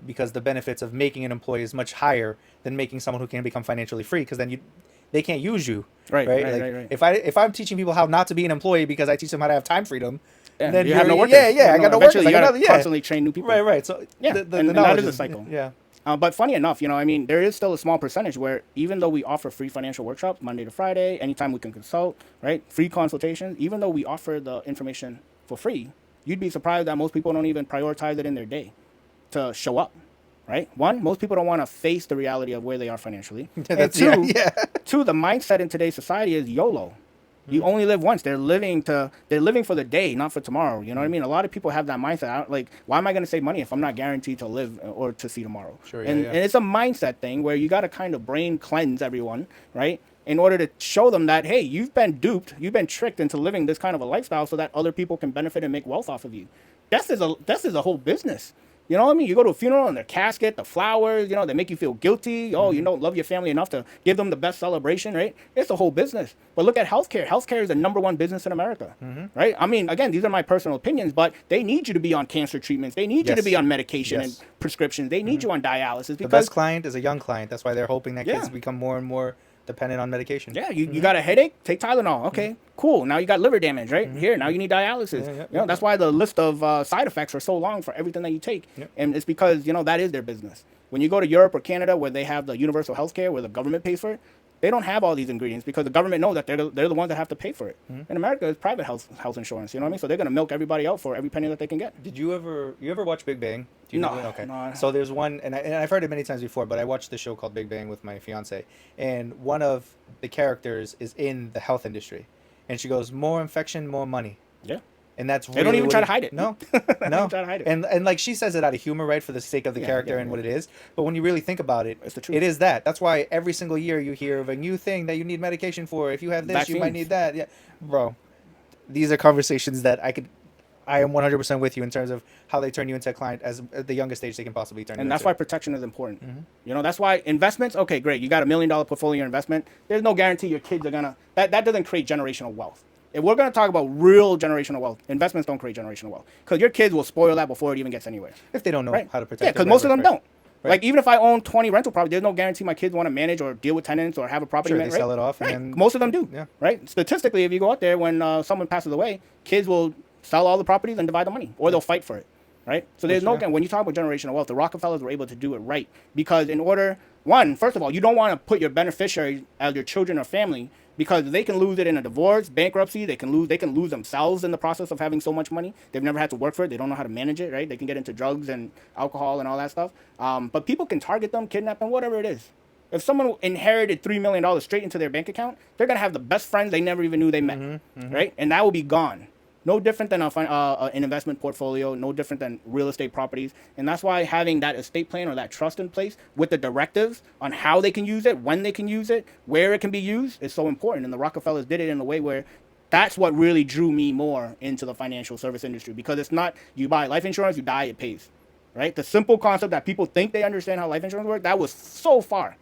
[SPEAKER 1] because the benefits of making an employee is much higher than making someone who can become financially free, because then they can't use you.
[SPEAKER 2] Right,
[SPEAKER 1] Right.
[SPEAKER 2] right,
[SPEAKER 1] Like,
[SPEAKER 2] right, right.
[SPEAKER 1] if I'm teaching people how not to be an employee because I teach them how to have time freedom,
[SPEAKER 2] Yeah,
[SPEAKER 1] then
[SPEAKER 2] you have no
[SPEAKER 1] you're-
[SPEAKER 2] workers.
[SPEAKER 1] Yeah,
[SPEAKER 2] You
[SPEAKER 1] yeah.
[SPEAKER 2] have
[SPEAKER 1] I got no
[SPEAKER 2] eventually
[SPEAKER 1] workers. I
[SPEAKER 2] you
[SPEAKER 1] got
[SPEAKER 2] gotta
[SPEAKER 1] nothing. Yeah.
[SPEAKER 2] constantly train new people.
[SPEAKER 1] Right. Right. So
[SPEAKER 2] Yeah,
[SPEAKER 1] the
[SPEAKER 2] and that
[SPEAKER 1] knowledge
[SPEAKER 2] is a cycle.
[SPEAKER 1] Yeah.
[SPEAKER 2] But funny enough, I mean, there is still a small percentage where even though we offer free financial workshops Monday to Friday, anytime we can consult, right? Free consultations, even though we offer the information for free, you'd be surprised that most people don't even prioritize it in their day to show up, right? One, most people don't want to face the reality of where they are financially. And
[SPEAKER 1] That's-
[SPEAKER 2] two,
[SPEAKER 1] yeah.
[SPEAKER 2] two, the mindset in today's society is YOLO. You only live once. They're living for the day, not for tomorrow. You know what I mean? A lot of people have that mindset. Like, why am I going to save money if I'm not guaranteed to live or to see tomorrow?
[SPEAKER 1] Sure,
[SPEAKER 2] and,
[SPEAKER 1] yeah.
[SPEAKER 2] and it's a mindset thing where you got to kind of brain cleanse everyone, right? In order to show them that, hey, you've been duped, you've been tricked into living this kind of a lifestyle so that other people can benefit and make wealth off of you. Death is a whole business. You know what I mean? You go to a funeral and their casket, the flowers, they make you feel guilty. Oh, you don't love your family enough to give them the best celebration, right? It's a whole business. But look at healthcare. Healthcare is the #1 business in America, right? I mean, again, these are my personal opinions, but they need you to be on cancer treatments. They need you to
[SPEAKER 1] Yes.
[SPEAKER 2] be on medication
[SPEAKER 1] Yes.
[SPEAKER 2] and prescriptions. They need you on dialysis
[SPEAKER 1] The
[SPEAKER 2] because
[SPEAKER 1] best client is a young client. That's why they're hoping that kids
[SPEAKER 2] Yeah.
[SPEAKER 1] become more and more dependent on medication.
[SPEAKER 2] yeah, you got a headache, take Tylenol. Okay, cool. Now you got liver damage, right? Here, now you need dialysis.
[SPEAKER 1] Yeah.
[SPEAKER 2] That's why the list of side effects are so long for everything that you take.
[SPEAKER 1] Yep.
[SPEAKER 2] And it's because, that is their business. When you go to Europe or Canada where they have the universal health care, where the government pays for it, they don't have all these ingredients because the government knows that they're the ones that have to pay for it. In America, it's private health insurance. You know what I mean? So they're going to milk everybody out for every penny that they can get.
[SPEAKER 1] Did you ever watch Big Bang? Do you
[SPEAKER 2] No,
[SPEAKER 1] know it? Okay.
[SPEAKER 2] no.
[SPEAKER 1] So there's one, and I've heard it many times before, but I watched the show called Big Bang with my fiance, and one of the characters is in the health industry, and she goes, "More infection, more money,"
[SPEAKER 2] Yeah.
[SPEAKER 1] and that's
[SPEAKER 2] They don't
[SPEAKER 1] really
[SPEAKER 2] even
[SPEAKER 1] what
[SPEAKER 2] try to hide it.
[SPEAKER 1] No,
[SPEAKER 2] They
[SPEAKER 1] no.
[SPEAKER 2] don't try to hide it.
[SPEAKER 1] And like she says it out of humor, right, for the sake of the
[SPEAKER 2] Yeah,
[SPEAKER 1] character
[SPEAKER 2] yeah,
[SPEAKER 1] and
[SPEAKER 2] yeah.
[SPEAKER 1] what it is. But when you really think about it,
[SPEAKER 2] It's the truth.
[SPEAKER 1] it is that. That's why every single year you hear of a new thing that you need medication for. If you have this, you might
[SPEAKER 2] Vaccines.
[SPEAKER 1] need that. Yeah, bro. These are conversations that I am 100% with you in terms of how they turn you into a client as at the youngest stage they can possibly turn.
[SPEAKER 2] And
[SPEAKER 1] you
[SPEAKER 2] that's
[SPEAKER 1] into.
[SPEAKER 2] why protection is important. That's why investments, okay, great. You got $1 million portfolio investment. There's no guarantee your kids are going to, that doesn't create generational wealth. If we're going to talk about real generational wealth, investments don't create generational wealth because your kids will spoil that before it even gets anywhere.
[SPEAKER 1] If they don't know
[SPEAKER 2] Right?
[SPEAKER 1] how to protect.
[SPEAKER 2] Yeah,
[SPEAKER 1] it,
[SPEAKER 2] because
[SPEAKER 1] right,
[SPEAKER 2] most of
[SPEAKER 1] right,
[SPEAKER 2] them
[SPEAKER 1] right.
[SPEAKER 2] don't.
[SPEAKER 1] Right.
[SPEAKER 2] Like, even if I own 20 rental properties, there's no guarantee my kids want to manage or deal with tenants or have a property
[SPEAKER 1] Sure,
[SPEAKER 2] man,
[SPEAKER 1] they
[SPEAKER 2] right?
[SPEAKER 1] sell it off and
[SPEAKER 2] Right.
[SPEAKER 1] then-
[SPEAKER 2] Most of them do.
[SPEAKER 1] Yeah.
[SPEAKER 2] Right? Statistically, if you go out there when someone passes away, kids will sell all the properties and divide the money, or they'll fight for it. Right? So there's no,
[SPEAKER 1] Sure.
[SPEAKER 2] when you talk about generational wealth, the Rockefellers were able to do it right because in order, one, first of all, you don't want to put your beneficiaries as your children or family because they can lose it in a divorce, bankruptcy. They can lose themselves in the process of having so much money. They've never had to work for it. They don't know how to manage it. Right? They can get into drugs and alcohol and all that stuff. But people can target them, kidnap them, whatever it is. If someone inherited $3 million straight into their bank account, they're gonna have the best friends they never even knew they met. Right? And that will be gone. No different than an investment portfolio, no different than real estate properties. And that's why having that estate plan or that trust in place with the directives on how they can use it, when they can use it, where it can be used is so important. And the Rockefellers did it in a way where that's what really drew me more into the financial service industry because it's not you buy life insurance, you die, it pays. Right? The simple concept that people think they understand how life insurance works, that was so far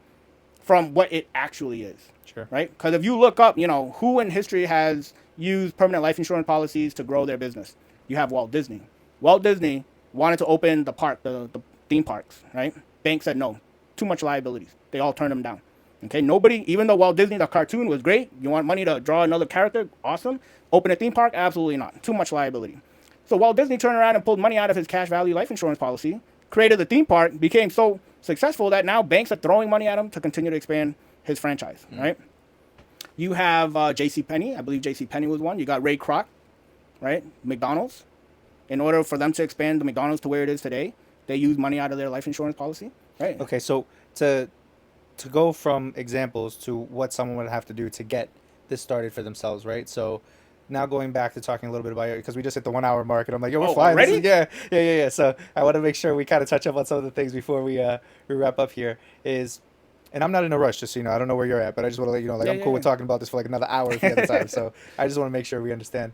[SPEAKER 2] from what it actually is.
[SPEAKER 1] Sure.
[SPEAKER 2] Right? Because if you look up, who in history has used permanent life insurance policies to grow their business, you have Walt Disney. Walt Disney wanted to open the theme parks, right? Bank said no, too much liabilities. They all turned him down. Okay, nobody, even though Walt Disney, the cartoon was great, you want money to draw another character, awesome. Open a theme park, absolutely not. Too much liability. So Walt Disney turned around and pulled money out of his cash value life insurance policy, created the theme park, became so successful that now banks are throwing money at him to continue to expand his franchise, right? You have J.C. Penney. I believe J.C. Penney was one. You got Ray Kroc, right? McDonald's. In order for them to expand the McDonald's to where it is today, they use money out of their life insurance policy, right?
[SPEAKER 1] Okay, so to go from examples to what someone would have to do to get this started for themselves, right? So now going back to talking a little bit about it, because we just hit the 1 hour mark, and I'm like, yo, we're flying.
[SPEAKER 2] Already?
[SPEAKER 1] Yeah. So I want to make sure we kind of touch up on some of the things before we wrap up here. And I'm not in a rush, just so you know. I don't know where you're at, but I just want to let you know, I'm cool with talking about this for like another hour if we have the time. So I just want to make sure we understand.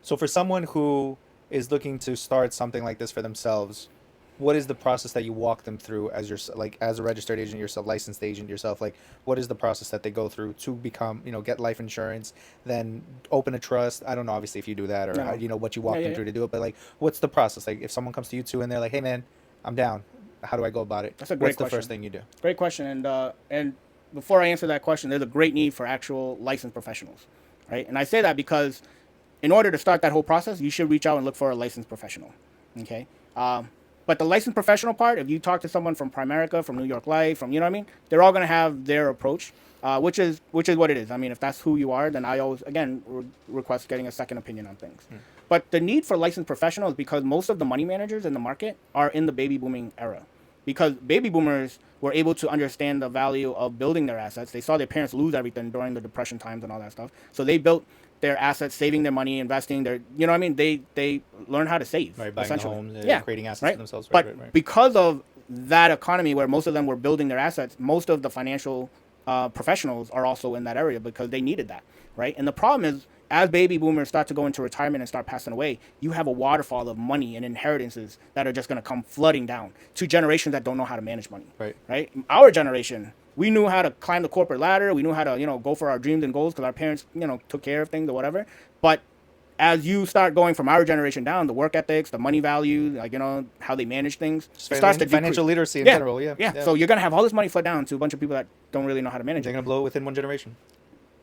[SPEAKER 1] So for someone who is looking to start something like this for themselves, what is the process that you walk them through as as a registered agent yourself, licensed agent yourself? Like, what is the process that they go through to become, get life insurance, then open a trust? I don't know, obviously, if you do that or
[SPEAKER 2] No.
[SPEAKER 1] how, what you walk them through to do it, but like, what's the process? Like, if someone comes to you too and they're like, hey man, I'm down. How do I go about it?
[SPEAKER 2] That's a great
[SPEAKER 1] What's the
[SPEAKER 2] question.
[SPEAKER 1] first thing you do?
[SPEAKER 2] Great question. And before I answer that question, there's a great need for actual licensed professionals, right? And I say that because in order to start that whole process, you should reach out and look for a licensed professional, okay? But the licensed professional part, if you talk to someone from Primerica, from New York Life, from, you know what I mean, they're all going to have their approach, which is what it is. I mean, if that's who you are, then I always, again, request getting a second opinion on things. But the need for licensed professionals, because most of the money managers in the market are in the baby booming era. Because baby boomers were able to understand the value of building their assets. They saw their parents lose everything during the Depression times and all that stuff. So they built their assets, saving their money, investing their, you know what I mean? They learn how to save.
[SPEAKER 1] Right, buying homes, creating assets
[SPEAKER 2] right?
[SPEAKER 1] for themselves.
[SPEAKER 2] But
[SPEAKER 1] Right.
[SPEAKER 2] because of that economy where most of them were building their assets, most of the financial professionals are also in that area because they needed that, right? And the problem is, as baby boomers start to go into retirement and start passing away, you have a waterfall of money and inheritances that are just going to come flooding down to generations that don't know how to manage money. Right. Our generation, we knew how to climb the corporate ladder. We knew how to, go for our dreams and goals because our parents, took care of things or whatever. But as you start going from our generation down, the work ethics, the money value, how they manage things,
[SPEAKER 1] it starts to financial literacy in general. Yeah.
[SPEAKER 2] So you're going to have all this money flood down to a bunch of people that don't really know how to manage
[SPEAKER 1] They're
[SPEAKER 2] it.
[SPEAKER 1] going to blow it within one generation.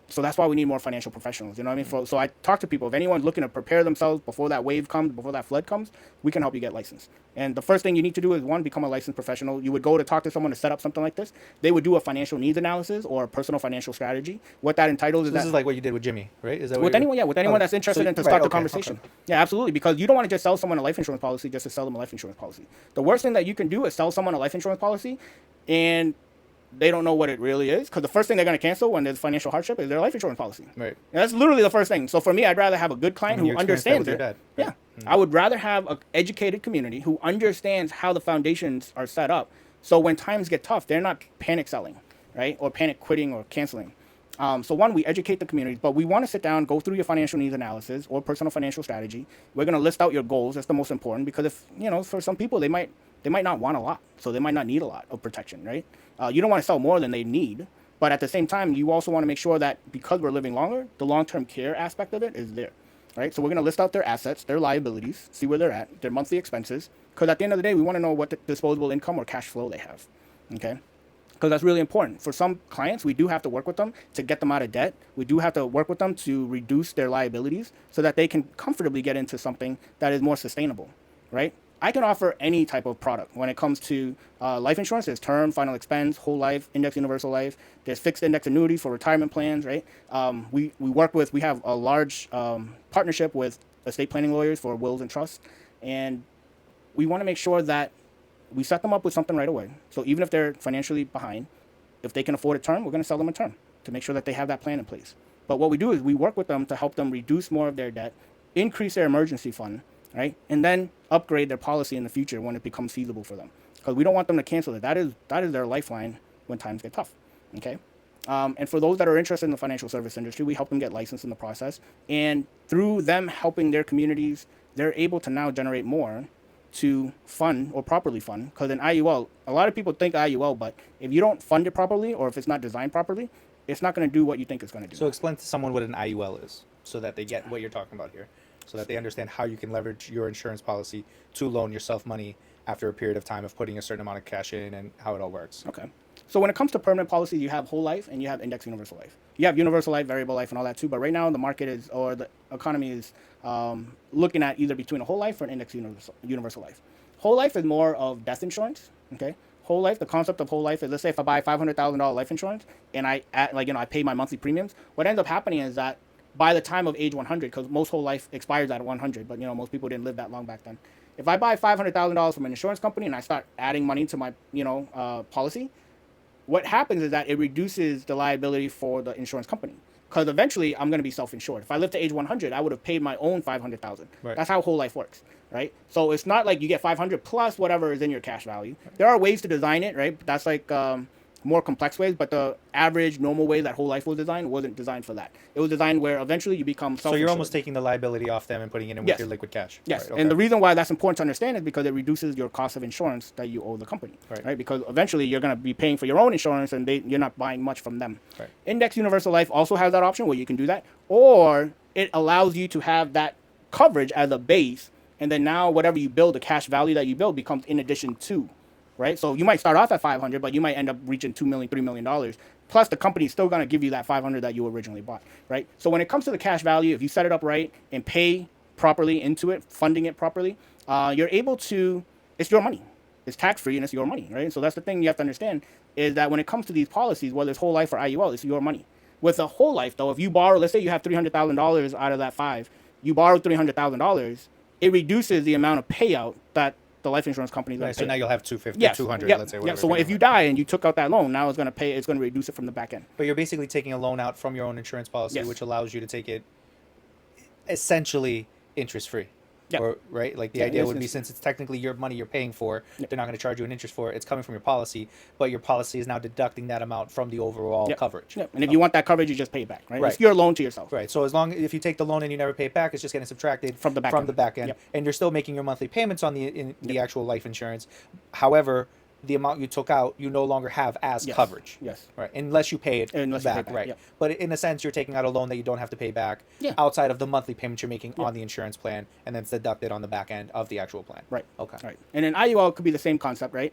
[SPEAKER 2] So that's why we need more financial professionals. You know what I mean? So I talk to people. If anyone's looking to prepare themselves before that wave comes, before that flood comes, we can help you get licensed. And the first thing you need to do is, one, become a licensed professional. You would go to talk to someone to set up something like this. They would do a financial needs analysis or a personal financial strategy. What that entitles is
[SPEAKER 1] This
[SPEAKER 2] that
[SPEAKER 1] is like what you did with Jimmy, right? Is that
[SPEAKER 2] with anyone? Yeah, with anyone that's interested in to start the conversation.
[SPEAKER 1] Okay.
[SPEAKER 2] Yeah, absolutely. Because you don't want to just sell someone a life insurance policy just to sell them a life insurance policy. The worst thing that you can do is sell someone a life insurance policy and they don't know what it really is, because the first thing they're going to cancel when there's financial hardship is their life insurance policy.
[SPEAKER 1] Right.
[SPEAKER 2] And that's literally the first thing. So for me, I'd rather have a good client who understands it.
[SPEAKER 1] Dad,
[SPEAKER 2] right? Yeah. I would rather have an educated community who understands how the foundations are set up. So when times get tough, they're not panic selling, right? Or panic quitting or canceling. So one, we educate the community, but we want to sit down, go through your financial needs analysis or personal financial strategy. We're going to list out your goals. That's the most important, because if, for some people, they might not want a lot. So they might not need a lot of protection, right? You don't want to sell more than they need. But at the same time, you also want to make sure that because we're living longer, the long-term care aspect of it is there, right? So we're going to list out their assets, their liabilities, see where they're at, their monthly expenses. Because at the end of the day, we want to know what the disposable income or cash flow they have, okay? Because that's really important. For some clients, we do have to work with them to get them out of debt. We do have to work with them to reduce their liabilities so that they can comfortably get into something that is more sustainable, right? I can offer any type of product when it comes to life insurance. There's term, final expense, whole life, index universal life. There's fixed index annuities for retirement plans, right? We have a large partnership with estate planning lawyers for wills and trusts. And we want to make sure that we set them up with something right away. So even if they're financially behind, if they can afford a term, we're going to sell them a term to make sure that they have that plan in place. But what we do is we work with them to help them reduce more of their debt, increase their emergency fund, right? And then upgrade their policy in the future when it becomes feasible for them. Because we don't want them to cancel it. That is their lifeline when times get tough, okay? And for those that are interested in the financial service industry, we help them get licensed in the process. And through them helping their communities, they're able to now generate more to fund or properly fund. Because in IUL, a lot of people think IUL, but if you don't fund it properly or if it's not designed properly, it's not going to do what you think it's going to do.
[SPEAKER 1] So explain to someone what an IUL is so that they get what you're talking about here, so that they understand how you can leverage your insurance policy to loan yourself money after a period of time of putting a certain amount of cash in and how it all works.
[SPEAKER 2] Okay. So when it comes to permanent policies, you have whole life and you have index universal life. You have universal life, variable life, and all that too. But right now, the market is, or the economy is looking at either between a whole life or an index universal life. Whole life is more of death insurance. Okay. Whole life, the concept of whole life is, let's say if I buy $500,000 life insurance and I pay my monthly premiums, what ends up happening is that by the time of age 100, because most whole life expires at 100, but most people didn't live that long back then. If I buy $500,000 from an insurance company and I start adding money to my policy, what happens is that it reduces the liability for the insurance company. Because eventually I'm going to be self-insured. If I live to age 100, I would have paid my own $500,000.
[SPEAKER 1] Right.
[SPEAKER 2] That's how whole life works, right? So it's not like you get 500 plus whatever is in your cash value. There are ways to design it, right? That's like more complex ways, but the average normal way that whole life was designed wasn't designed for that. It was designed where eventually you become self-insured.
[SPEAKER 1] So you're almost taking the liability off them and putting it in with your liquid cash.
[SPEAKER 2] Yes,
[SPEAKER 1] Right, okay.
[SPEAKER 2] And the reason why that's important to understand is because it reduces your cost of insurance that you owe the company, right? Because eventually you're going to be paying for your own insurance and you're not buying much from them.
[SPEAKER 1] Right.
[SPEAKER 2] Index Universal Life also has that option where you can do that, or it allows you to have that coverage as a base, and then now whatever you build, the cash value that you build becomes in addition to. Right, so you might start off at 500, but you might end up reaching $2 million, $3 million Plus, the company's still going to give you that 500 that you originally bought, right? So when it comes to the cash value, if you set it up right and pay properly into it, funding it properly, you're able to. It's your money. It's tax free and it's your money, right? So that's the thing you have to understand is that when it comes to these policies, whether it's whole life or IUL, it's your money. With a whole life, though, if you borrow, let's say you have $300,000 out of that five, you borrow $300,000, it reduces the amount of payout that the life insurance company is going
[SPEAKER 1] Right,
[SPEAKER 2] to
[SPEAKER 1] so
[SPEAKER 2] pay.
[SPEAKER 1] now you'll have 250,
[SPEAKER 2] Yes.
[SPEAKER 1] 200,
[SPEAKER 2] Yep.
[SPEAKER 1] let's say.
[SPEAKER 2] Yep.
[SPEAKER 1] Whatever
[SPEAKER 2] So
[SPEAKER 1] figure
[SPEAKER 2] if you
[SPEAKER 1] it
[SPEAKER 2] die and you took out that loan, now it's going to reduce it from the back end.
[SPEAKER 1] But you're basically taking a loan out from your own insurance policy,
[SPEAKER 2] Yes.
[SPEAKER 1] which allows you to take it essentially interest free.
[SPEAKER 2] Yep.
[SPEAKER 1] Or right, like the
[SPEAKER 2] Yeah,
[SPEAKER 1] idea
[SPEAKER 2] yes,
[SPEAKER 1] would be
[SPEAKER 2] yes.
[SPEAKER 1] since it's technically your money you're paying for,
[SPEAKER 2] Yep.
[SPEAKER 1] they're not going to charge you an interest for it. It's coming from your policy, but your policy is now deducting that amount from the overall
[SPEAKER 2] Yep.
[SPEAKER 1] coverage.
[SPEAKER 2] Yep. And if you want that coverage, you just pay it back, right?
[SPEAKER 1] Right.
[SPEAKER 2] It's your loan to yourself.
[SPEAKER 1] Right. So as long if you take the loan and you never pay it back, it's just getting subtracted
[SPEAKER 2] From the back end. Yep.
[SPEAKER 1] and you're still making your monthly payments on the actual life insurance. However, the amount you took out, you no longer have as
[SPEAKER 2] Yes.
[SPEAKER 1] coverage.
[SPEAKER 2] Yes.
[SPEAKER 1] Right. Unless you pay it
[SPEAKER 2] Unless you pay
[SPEAKER 1] back.
[SPEAKER 2] it back,
[SPEAKER 1] Right.
[SPEAKER 2] yep.
[SPEAKER 1] But in a sense, you're taking out a loan that you don't have to pay back
[SPEAKER 2] Yeah.
[SPEAKER 1] outside of the monthly payment you're making on the insurance plan, and then it's deducted on the back end of the actual plan.
[SPEAKER 2] Right.
[SPEAKER 1] Okay.
[SPEAKER 2] Right. And then IUL could be the same concept, right?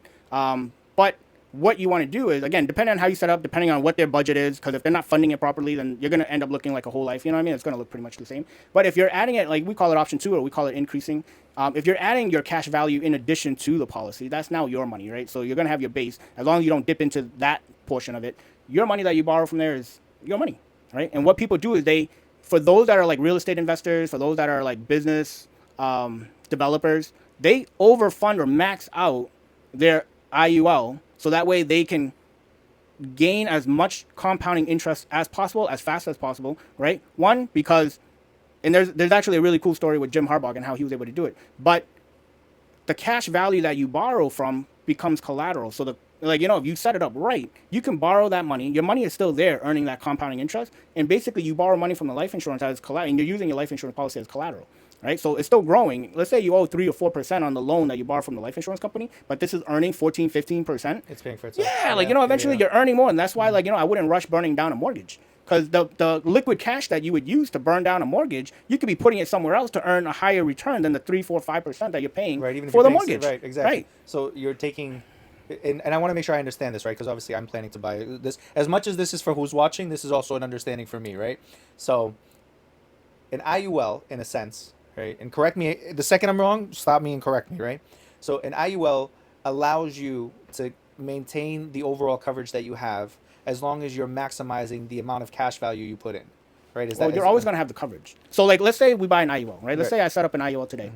[SPEAKER 2] But what you want to do is, again, depending on how you set up, depending on what their budget is, because if they're not funding it properly, then you're going to end up looking like a whole life. You know what I mean? It's going to look pretty much the same. But if you're adding it, like we call it option 2 or we call it increasing, if you're adding your cash value in addition to the policy, that's now your money, right? So you're going to have your base. As long as you don't dip into that portion of it, your money that you borrow from there is your money, right? And what people do is for those that are like real estate investors, for those that are like business developers, they overfund or max out their IUL so that way they can gain as much compounding interest as possible, as fast as possible, right? One, because, and there's actually a really cool story with Jim Harbaugh and how he was able to do it. But the cash value that you borrow from becomes collateral. So if you set it up right, you can borrow that money. Your money is still there, earning that compounding interest. And basically, you borrow money from the life insurance as collateral, and you're using your life insurance policy as collateral, right? So it's still growing. Let's say you owe 3 or 4% on the loan that you borrow from the life insurance company, but this is earning 14, 15%.
[SPEAKER 1] It's paying for itself.
[SPEAKER 2] Yeah, eventually you're earning more, and that's why, I wouldn't rush burning down a mortgage. Because the liquid cash that you would use to burn down a mortgage, you could be putting it somewhere else to earn a higher return than the 3, 4, 5% that you're paying
[SPEAKER 1] Right, even if
[SPEAKER 2] for
[SPEAKER 1] you're
[SPEAKER 2] the
[SPEAKER 1] paying-
[SPEAKER 2] mortgage.
[SPEAKER 1] Right, exactly.
[SPEAKER 2] Right.
[SPEAKER 1] So you're taking, and I want to make sure I understand this, right? Because obviously I'm planning to buy this. As much as this is for who's watching, this is also an understanding for me, right? So an IUL, in a sense, right? And correct me, the second I'm wrong, stop me and correct me, right? So an IUL allows you to maintain the overall coverage that you have as long as you're maximizing the amount of cash value you put in, right?
[SPEAKER 2] You're always going to have the coverage. So, let's say we buy an IUL, right? Let's
[SPEAKER 1] Right.
[SPEAKER 2] say I set up an IUL today.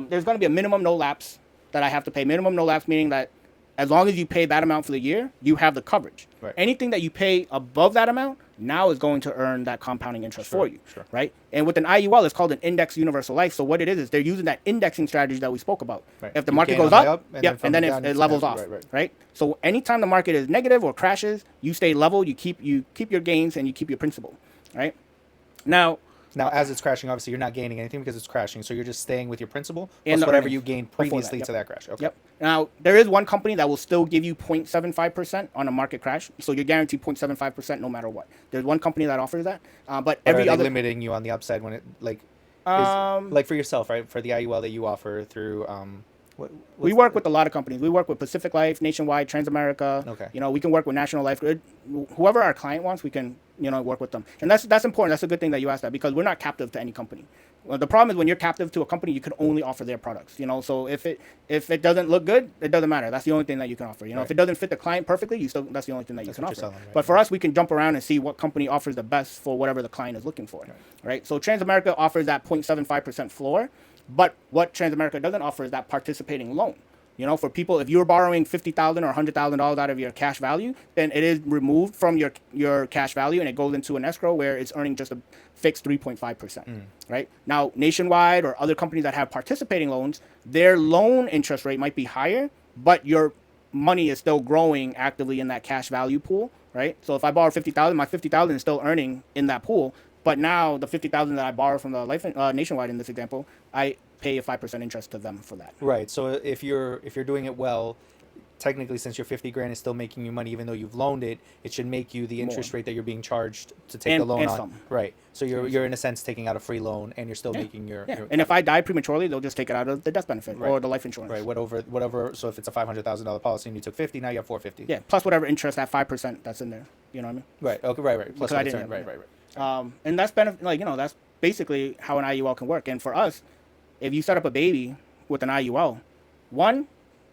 [SPEAKER 2] There's going to be a minimum no lapse that I have to pay. Minimum no lapse meaning that as long as you pay that amount for the year, you have the coverage.
[SPEAKER 1] Right.
[SPEAKER 2] Anything that you pay above that amount now is going to earn that compounding interest for you,
[SPEAKER 1] sure.
[SPEAKER 2] right? And with an IUL, it's called an index universal life. So what it is they're using that indexing strategy that we spoke about.
[SPEAKER 1] Right.
[SPEAKER 2] If the
[SPEAKER 1] You
[SPEAKER 2] market
[SPEAKER 1] gain
[SPEAKER 2] goes
[SPEAKER 1] on the
[SPEAKER 2] up,
[SPEAKER 1] up, and then
[SPEAKER 2] yep,
[SPEAKER 1] from
[SPEAKER 2] and then
[SPEAKER 1] the down,
[SPEAKER 2] it
[SPEAKER 1] it's
[SPEAKER 2] levels
[SPEAKER 1] down.
[SPEAKER 2] off,
[SPEAKER 1] Right.
[SPEAKER 2] right? So anytime the market is negative or crashes, you stay level, you keep your gains, and you keep your principal, right? Now,
[SPEAKER 1] as it's crashing, obviously you're not gaining anything because it's crashing. So you're just staying with your principal
[SPEAKER 2] And
[SPEAKER 1] plus
[SPEAKER 2] the
[SPEAKER 1] whatever
[SPEAKER 2] earnings
[SPEAKER 1] you gained
[SPEAKER 2] before that,
[SPEAKER 1] previously
[SPEAKER 2] yep.
[SPEAKER 1] to that crash. Okay.
[SPEAKER 2] Yep. Now, there is one company that will still give you 0.75% on a market crash. So you're guaranteed 0.75% no matter what. There's one company that offers that. But
[SPEAKER 1] But
[SPEAKER 2] every
[SPEAKER 1] are they
[SPEAKER 2] other
[SPEAKER 1] limiting you on the upside when it
[SPEAKER 2] Um,
[SPEAKER 1] like for yourself, right? For the IUL that you offer through
[SPEAKER 2] we work with a lot of companies. We work with Pacific Life, Nationwide, Transamerica.
[SPEAKER 1] Okay.
[SPEAKER 2] We can work with National Life. Whoever our client wants, we can, work with them. And that's important. That's a good thing that you asked that because we're not captive to any company. Well, the problem is when you're captive to a company, you can only offer their products. So if it doesn't look good, it doesn't matter. That's the only thing that you can offer.
[SPEAKER 1] Right.
[SPEAKER 2] If it doesn't fit the client perfectly, that's the only thing that you can
[SPEAKER 1] what
[SPEAKER 2] offer.
[SPEAKER 1] you're selling, right?
[SPEAKER 2] But for us, we can jump around and see what company offers the best for whatever the client is looking for. Right? So Transamerica offers that 0.75% floor, but what Transamerica doesn't offer is that participating loan. For people, if you're borrowing $50,000 or $100,000 out of your cash value, then it is removed from your cash value and it goes into an escrow where it's earning just a fixed 3.5%. Right? Now, Nationwide or other companies that have participating loans, their loan interest rate might be higher, but your money is still growing actively in that cash value pool. Right? So if I borrow $50,000, my $50,000 is still earning in that pool. But now the $50,000 that I borrow from the Nationwide in this example, I pay a 5% interest to them for that.
[SPEAKER 1] Right. So if you're doing it well, technically, since your 50 grand is still making you money, even though you've loaned it, it should make you the interest rate that you're being charged to take the loan
[SPEAKER 2] and
[SPEAKER 1] on.
[SPEAKER 2] some.
[SPEAKER 1] Right. So you're in a sense taking out a free loan, and you're still making your.
[SPEAKER 2] And if I die prematurely, they'll just take it out of the death benefit or the life insurance.
[SPEAKER 1] Right. Whatever. So if it's a $500,000 policy and you took 50, now you have 450.
[SPEAKER 2] Yeah. Plus whatever interest, that 5% that's in there. You know what I mean?
[SPEAKER 1] Right. Okay. Right. Plus
[SPEAKER 2] Because I
[SPEAKER 1] return.
[SPEAKER 2] didn't.
[SPEAKER 1] Right.
[SPEAKER 2] And that's that's basically how an IUL can work. And for us, if you set up a baby with an IUL, one,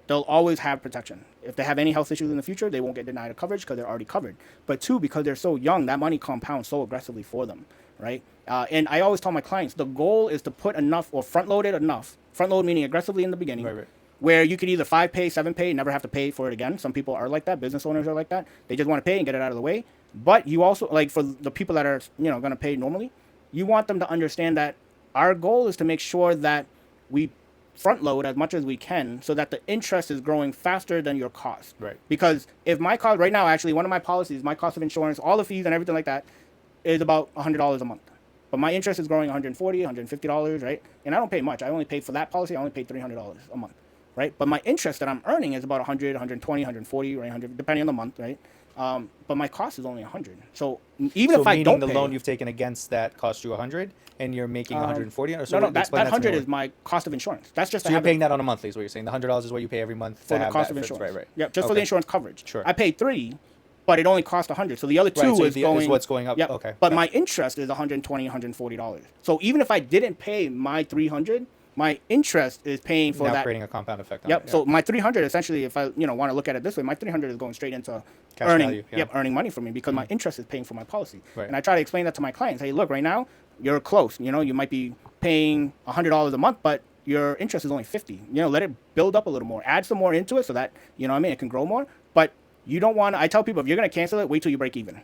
[SPEAKER 2] they'll always have protection. If they have any health issues in the future, they won't get denied a coverage because they're already covered. But two, because they're so young, that money compounds so aggressively for them, right? And I always tell my clients, the goal is to put enough or front load it enough. Front load meaning aggressively in the beginning, where you could either 5 pay, 7 pay, and never have to pay for it again. Some people are like that. Business owners are like that. They just want to pay and get it out of the way. But you also, like for the people that are, going to pay normally, you want them to understand that our goal is to make sure that we front load as much as we can so that the interest is growing faster than your cost.
[SPEAKER 1] Right.
[SPEAKER 2] Because if my cost, right now, actually, one of my policies, my cost of insurance, all the fees and everything like that is about $100 a month. But my interest is growing $140, $150, right? And I don't pay much. I only pay for that policy, I only pay $300 a month, right? But my interest that I'm earning is about 100, 120, 140, right? 100, depending on the month, right? But my cost is only 100. So even if I don't
[SPEAKER 1] the
[SPEAKER 2] pay,
[SPEAKER 1] loan you've taken against that cost you 100 and you're making 140, or
[SPEAKER 2] no, that 100 is my cost of insurance. That's just
[SPEAKER 1] so you're paying that on a monthly is what you're saying. The $100 is what you pay every month
[SPEAKER 2] for
[SPEAKER 1] to
[SPEAKER 2] the
[SPEAKER 1] have
[SPEAKER 2] cost
[SPEAKER 1] that
[SPEAKER 2] of insurance.
[SPEAKER 1] Right.
[SPEAKER 2] Yeah, just for the insurance coverage.
[SPEAKER 1] Sure.
[SPEAKER 2] I paid 3, but it only cost 100. So the other 2
[SPEAKER 1] so
[SPEAKER 2] is
[SPEAKER 1] what's going up.
[SPEAKER 2] Yep.
[SPEAKER 1] Okay.
[SPEAKER 2] But my interest is 120, $140. So even if I didn't pay my 300, my interest is paying for
[SPEAKER 1] now
[SPEAKER 2] that.
[SPEAKER 1] creating a compound effect on
[SPEAKER 2] Yep.
[SPEAKER 1] it. Yeah.
[SPEAKER 2] So my 300 essentially, if I want to look at it this way, my 300 is going straight into
[SPEAKER 1] Cash
[SPEAKER 2] earning
[SPEAKER 1] value, yeah.
[SPEAKER 2] earning money for me because my interest is paying for my policy.
[SPEAKER 1] Right.
[SPEAKER 2] And I try to explain that to my clients. Hey, look, right now you're close. You might be paying $100 a month, but your interest is only 50. Let it build up a little more. Add some more into it so that it can grow more. But you don't want to. I tell people if you're going to cancel it, wait till you break even.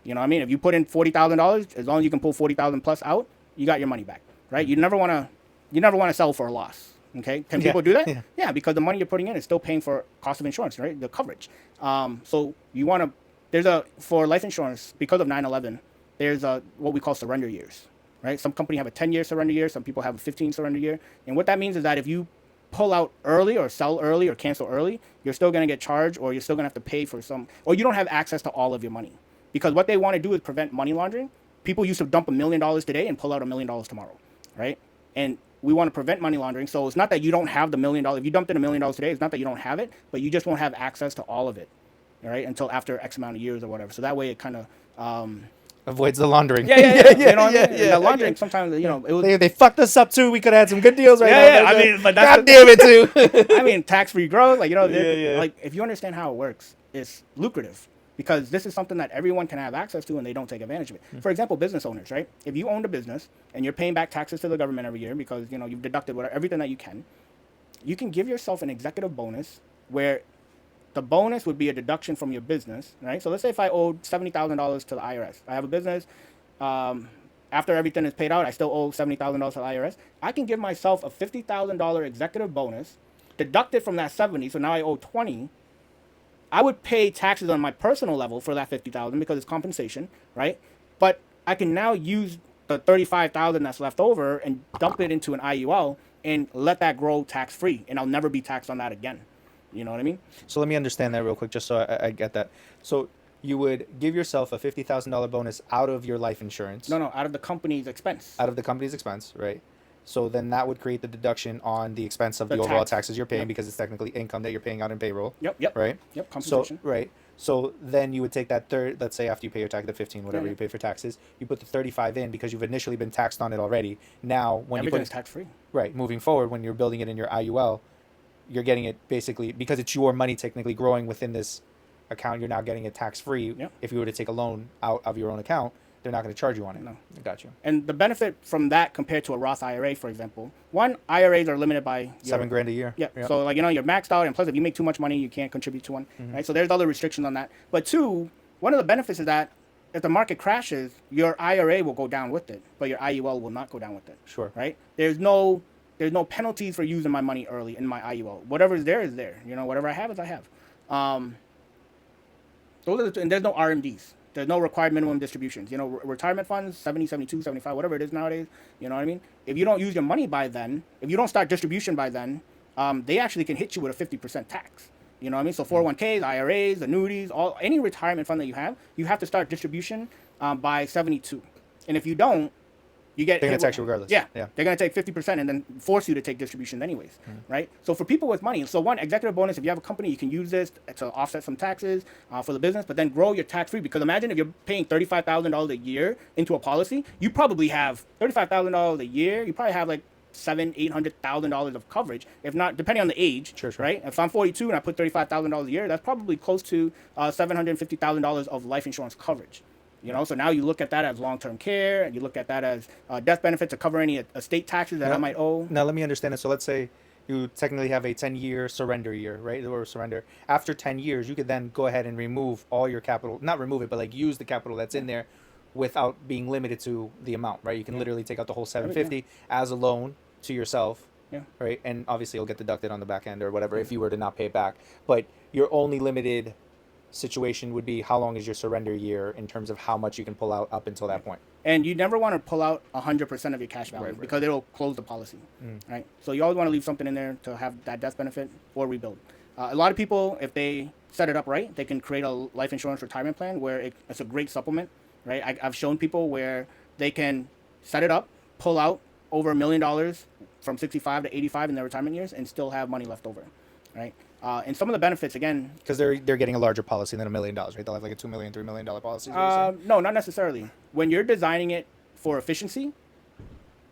[SPEAKER 2] If you put in $40,000, as long as you can pull 40,000 plus out, you got your money back, right? You never want to sell for a loss. Okay, can people do that? Yeah, because the money you're putting in is still paying for cost of insurance, right? The coverage. So you want to. For life insurance because of 9/11, there's what we call surrender years, right? Some company have a 10-year surrender year, some people have a 15 surrender year, and what that means is that if you pull out early or sell early or cancel early, you're still going to get charged, or you're still going to have to pay for some, or you don't have access to all of your money, because what they want to do is prevent money laundering. People used to dump $1 million today and pull out $1 million tomorrow, right? And we want to prevent money laundering. So it's not that you don't have the $1 million. If you dumped in $1 million today, it's not that you don't have it, but you just won't have access to all of it, all right, until after X amount of years or whatever. So that way it kind of
[SPEAKER 1] avoids the laundering.
[SPEAKER 2] Yeah. You know what I mean? The laundering sometimes, it was.
[SPEAKER 1] They fucked us up too. We could have had some good deals right now.
[SPEAKER 2] Yeah. I mean, but that's
[SPEAKER 1] God damn it too.
[SPEAKER 2] I mean, tax-free growth, like
[SPEAKER 1] Yeah.
[SPEAKER 2] like if you understand how it works, it's lucrative. Because this is something that everyone can have access to and they don't take advantage of it. For example, business owners, right? If you owned a business and you're paying back taxes to the government every year because, you've deducted everything that you can give yourself an executive bonus where the bonus would be a deduction from your business, right? So let's say if I owed $70,000 to the IRS. I have a business. After everything is paid out, I still owe $70,000 to the IRS. I can give myself a $50,000 executive bonus, deduct it from that 70, so now I owe 20. I would pay taxes on my personal level for that $50,000 because it's compensation, right? But I can now use the $35,000 that's left over and dump it into an IUL and let that grow tax free, and I'll never be taxed on that again. You know what I mean?
[SPEAKER 1] So let me understand that real quick, just so I get that. So you would give yourself a $50,000 bonus out of your life insurance.
[SPEAKER 2] No, out of the company's expense.
[SPEAKER 1] Out of the company's expense, right? So then that would create the deduction on the expense of the
[SPEAKER 2] The
[SPEAKER 1] overall
[SPEAKER 2] tax.
[SPEAKER 1] taxes you're paying because it's technically income that you're paying out in payroll.
[SPEAKER 2] Yep.
[SPEAKER 1] Right?
[SPEAKER 2] Yep,
[SPEAKER 1] So
[SPEAKER 2] compensation.
[SPEAKER 1] right. So then you would take that third, let's say after you pay your tax, the 15, whatever
[SPEAKER 2] Yeah.
[SPEAKER 1] you pay for taxes, you put the 35 in because you've initially been taxed on it already. Now when
[SPEAKER 2] Everything
[SPEAKER 1] you
[SPEAKER 2] is
[SPEAKER 1] put
[SPEAKER 2] tax free.
[SPEAKER 1] right, moving forward when you're building it in your IUL, you're getting it basically because it's your money technically growing within this account, you're now getting it tax free.
[SPEAKER 2] Yep.
[SPEAKER 1] If you were to take a loan out of your own account, they're not going to charge you on it.
[SPEAKER 2] No.
[SPEAKER 1] I got you.
[SPEAKER 2] And the benefit from that compared to a Roth IRA, for example, one, IRAs are limited by
[SPEAKER 1] $7,000 a year.
[SPEAKER 2] Yeah.
[SPEAKER 1] Yep.
[SPEAKER 2] So you're maxed out, and plus if you make too much money, you can't contribute to one, right? So there's other restrictions on that. But two, one of the benefits is that if the market crashes, your IRA will go down with it, but your IUL will not go down with it.
[SPEAKER 1] Sure.
[SPEAKER 2] Right? There's no penalties for using my money early in my IUL. Whatever is there is there. Whatever I have is I have. Those are and there's no RMDs. There's no required minimum distributions. Retirement funds, 70, 72, 75, whatever it is nowadays. You know what I mean? If you don't use your money by then, if you don't start distribution by then, they actually can hit you with a 50% tax. You know what I mean? So 401ks, IRAs, annuities, any retirement fund that you have to start distribution by 72. And if you don't, you get
[SPEAKER 1] They're gonna
[SPEAKER 2] hit
[SPEAKER 1] tax
[SPEAKER 2] with-
[SPEAKER 1] you regardless.
[SPEAKER 2] Yeah,
[SPEAKER 1] Yeah.
[SPEAKER 2] they're gonna take 50% and then force you to take distributions anyways, right? So for people with money, so one executive bonus, if you have a company, you can use this to offset some taxes for the business, but then grow your tax free. Because imagine if you're paying $35,000 a year into a policy, you probably have $35,000 a year. You probably have like $800,000 of coverage, if not, depending on the age,
[SPEAKER 1] Sure.
[SPEAKER 2] right? If I'm 42 and I put $35,000 a year, that's probably close to $750,000 of life insurance coverage. You know, so now you look at that as long-term care, and you look at that as death benefit to cover any estate taxes that I might owe.
[SPEAKER 1] Now let me understand it. So let's say you technically have a 10-year surrender year, right? Or surrender. After 10 years, you could then go ahead and remove all your capital, not remove it, but like use the capital that's in there without being limited to the amount, right? You can literally take out the whole 750 as a loan to yourself,
[SPEAKER 2] Yeah.
[SPEAKER 1] right? And obviously you'll get deducted on the back end or whatever if you were to not pay it back. But your only limited situation would be how long is your surrender year in terms of how much you can pull out up until that point.
[SPEAKER 2] And you never want to pull out 100% of your cash value
[SPEAKER 1] Right.
[SPEAKER 2] because it'll close the policy, right? So you always want to leave something in there to have that death benefit or rebuild. A lot of people, if they set it up right, they can create a life insurance retirement plan where it's a great supplement, right? I've shown people where they can set it up, pull out over $1 million from 65 to 85 in their retirement years and still have money left over, right? And some of the benefits, again,
[SPEAKER 1] Because they're getting a larger policy than $1 million, right? They'll have like a $2 million, $3 million policy. is what you're saying?
[SPEAKER 2] no, not necessarily. When you're designing it for efficiency,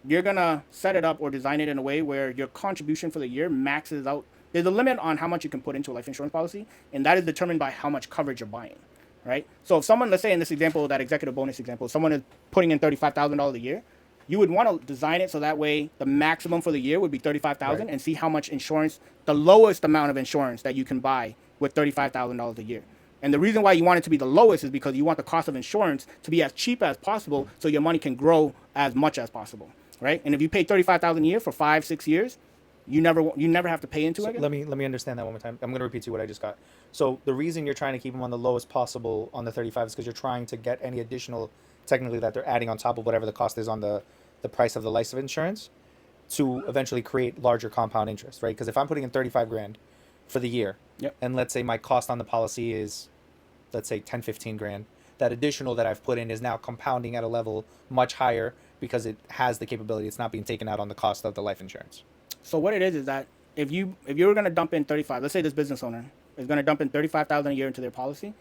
[SPEAKER 2] you're gonna set it up or design it in a way where your contribution for the year maxes out. There's a limit on how much you can put into a life insurance policy, and that is determined by how much coverage you're buying, right? So if someone, let's say in this example, that executive bonus example, someone is putting in $35,000 a year, you would want to design it so that way the maximum for the year would be $35,000
[SPEAKER 1] Right.
[SPEAKER 2] and see how much insurance, the lowest amount of insurance that you can buy with $35,000 a year. And the reason why you want it to be the lowest is because you want the cost of insurance to be as cheap as possible so your money can grow as much as possible, right? And if you pay $35,000 a year for 5-6 years, you never have to pay into it.
[SPEAKER 1] Let me understand that one more time. I'm going to repeat to you what I just got. So the reason you're trying to keep them on the lowest possible on the 35 is because you're trying to get any additional, technically, that they're adding on top of whatever the cost is on the price of the life insurance to eventually create larger compound interest, right? Because if I'm putting in 35 grand for the year,
[SPEAKER 2] Yep.
[SPEAKER 1] and let's say my cost on the policy is, let's say 10, 15 grand, that additional that I've put in is now compounding at a level much higher because it has the capability. It's not being taken out on the cost of the life insurance.
[SPEAKER 2] So what it is that if you were going to dump in 35, let's say this business owner is going to dump in 35,000 a year into their policy,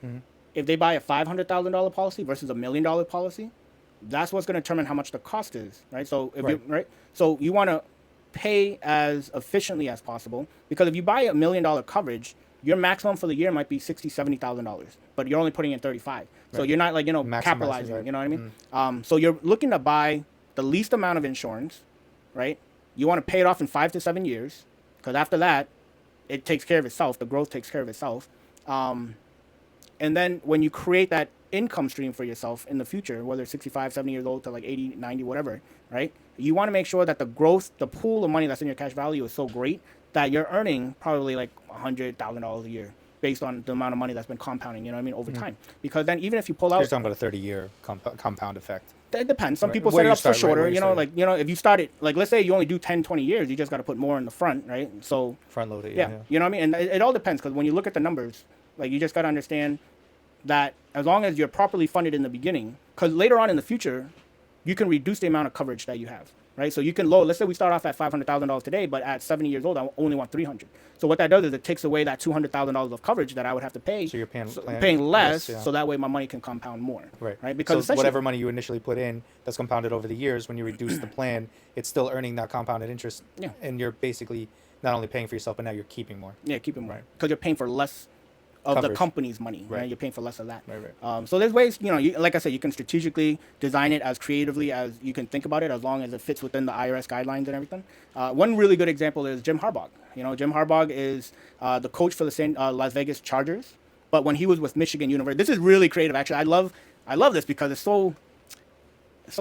[SPEAKER 2] if they buy a $500,000 policy versus $1 million policy, that's what's going to determine how much the cost is, right? So if
[SPEAKER 1] Right.
[SPEAKER 2] you right, so you want to pay as efficiently as possible because if you buy $1 million coverage, your maximum for the year might be $60,000-$70,000, but you're only putting in 35. So
[SPEAKER 1] Right.
[SPEAKER 2] you're not like
[SPEAKER 1] Maximizing,
[SPEAKER 2] capitalizing.
[SPEAKER 1] right.
[SPEAKER 2] You know what I mean? So you're looking to buy the least amount of insurance, right? You want to pay it off in 5 to 7 years because after that, it takes care of itself. The growth takes care of itself. And then when you create that income stream for yourself in the future, whether it's 65, 70 years old to like 80, 90, whatever, right? You want to make sure that the growth, the pool of money that's in your cash value is so great that you're earning probably like $100,000 a year based on the amount of money that's been compounding, you know what I mean, over time. Because then even if you pull
[SPEAKER 1] You're
[SPEAKER 2] out,
[SPEAKER 1] talking about a 30-year compound effect.
[SPEAKER 2] it depends. Some
[SPEAKER 1] Right.
[SPEAKER 2] people
[SPEAKER 1] Where
[SPEAKER 2] set it
[SPEAKER 1] you
[SPEAKER 2] up for
[SPEAKER 1] start, right, where
[SPEAKER 2] shorter,
[SPEAKER 1] you
[SPEAKER 2] you know,
[SPEAKER 1] start.
[SPEAKER 2] like, you know, if you start it, like, let's say you only do 10, 20 years, you just got to put more in the front, right? So,
[SPEAKER 1] Front loaded.
[SPEAKER 2] yeah, you know what I mean? And it all depends because when you look at the numbers, like, you just got to understand that as long as you're properly funded in the beginning, because later on in the future, you can reduce the amount of coverage that you have, right? So you can lower, let's say we start off at $500,000 today, but at 70 years old, I only want 300. So what that does is it takes away that $200,000 of coverage that I would have to pay.
[SPEAKER 1] So you're paying
[SPEAKER 2] paying less,
[SPEAKER 1] yeah.
[SPEAKER 2] so that way my money can compound more.
[SPEAKER 1] Right.
[SPEAKER 2] Because
[SPEAKER 1] so
[SPEAKER 2] essentially-
[SPEAKER 1] whatever money you initially put in that's compounded over the years, when you reduce the plan, it's still earning that compounded interest.
[SPEAKER 2] Yeah.
[SPEAKER 1] And you're basically not only paying for yourself, but now you're keeping more.
[SPEAKER 2] Yeah, keep it more.
[SPEAKER 1] Right.
[SPEAKER 2] Because you're paying for less of the
[SPEAKER 1] Coverage.
[SPEAKER 2] company's money, right?
[SPEAKER 1] Right.
[SPEAKER 2] You're paying for less of that.
[SPEAKER 1] Right.
[SPEAKER 2] So there's ways, you know, like I said, you can strategically design it as creatively as you can think about it, as long as it fits within the IRS guidelines and everything. One really good example is Jim Harbaugh. You know, Jim Harbaugh is the coach for the Las Vegas Chargers, but when he was with Michigan University, this is really creative. Actually, I love this because it's so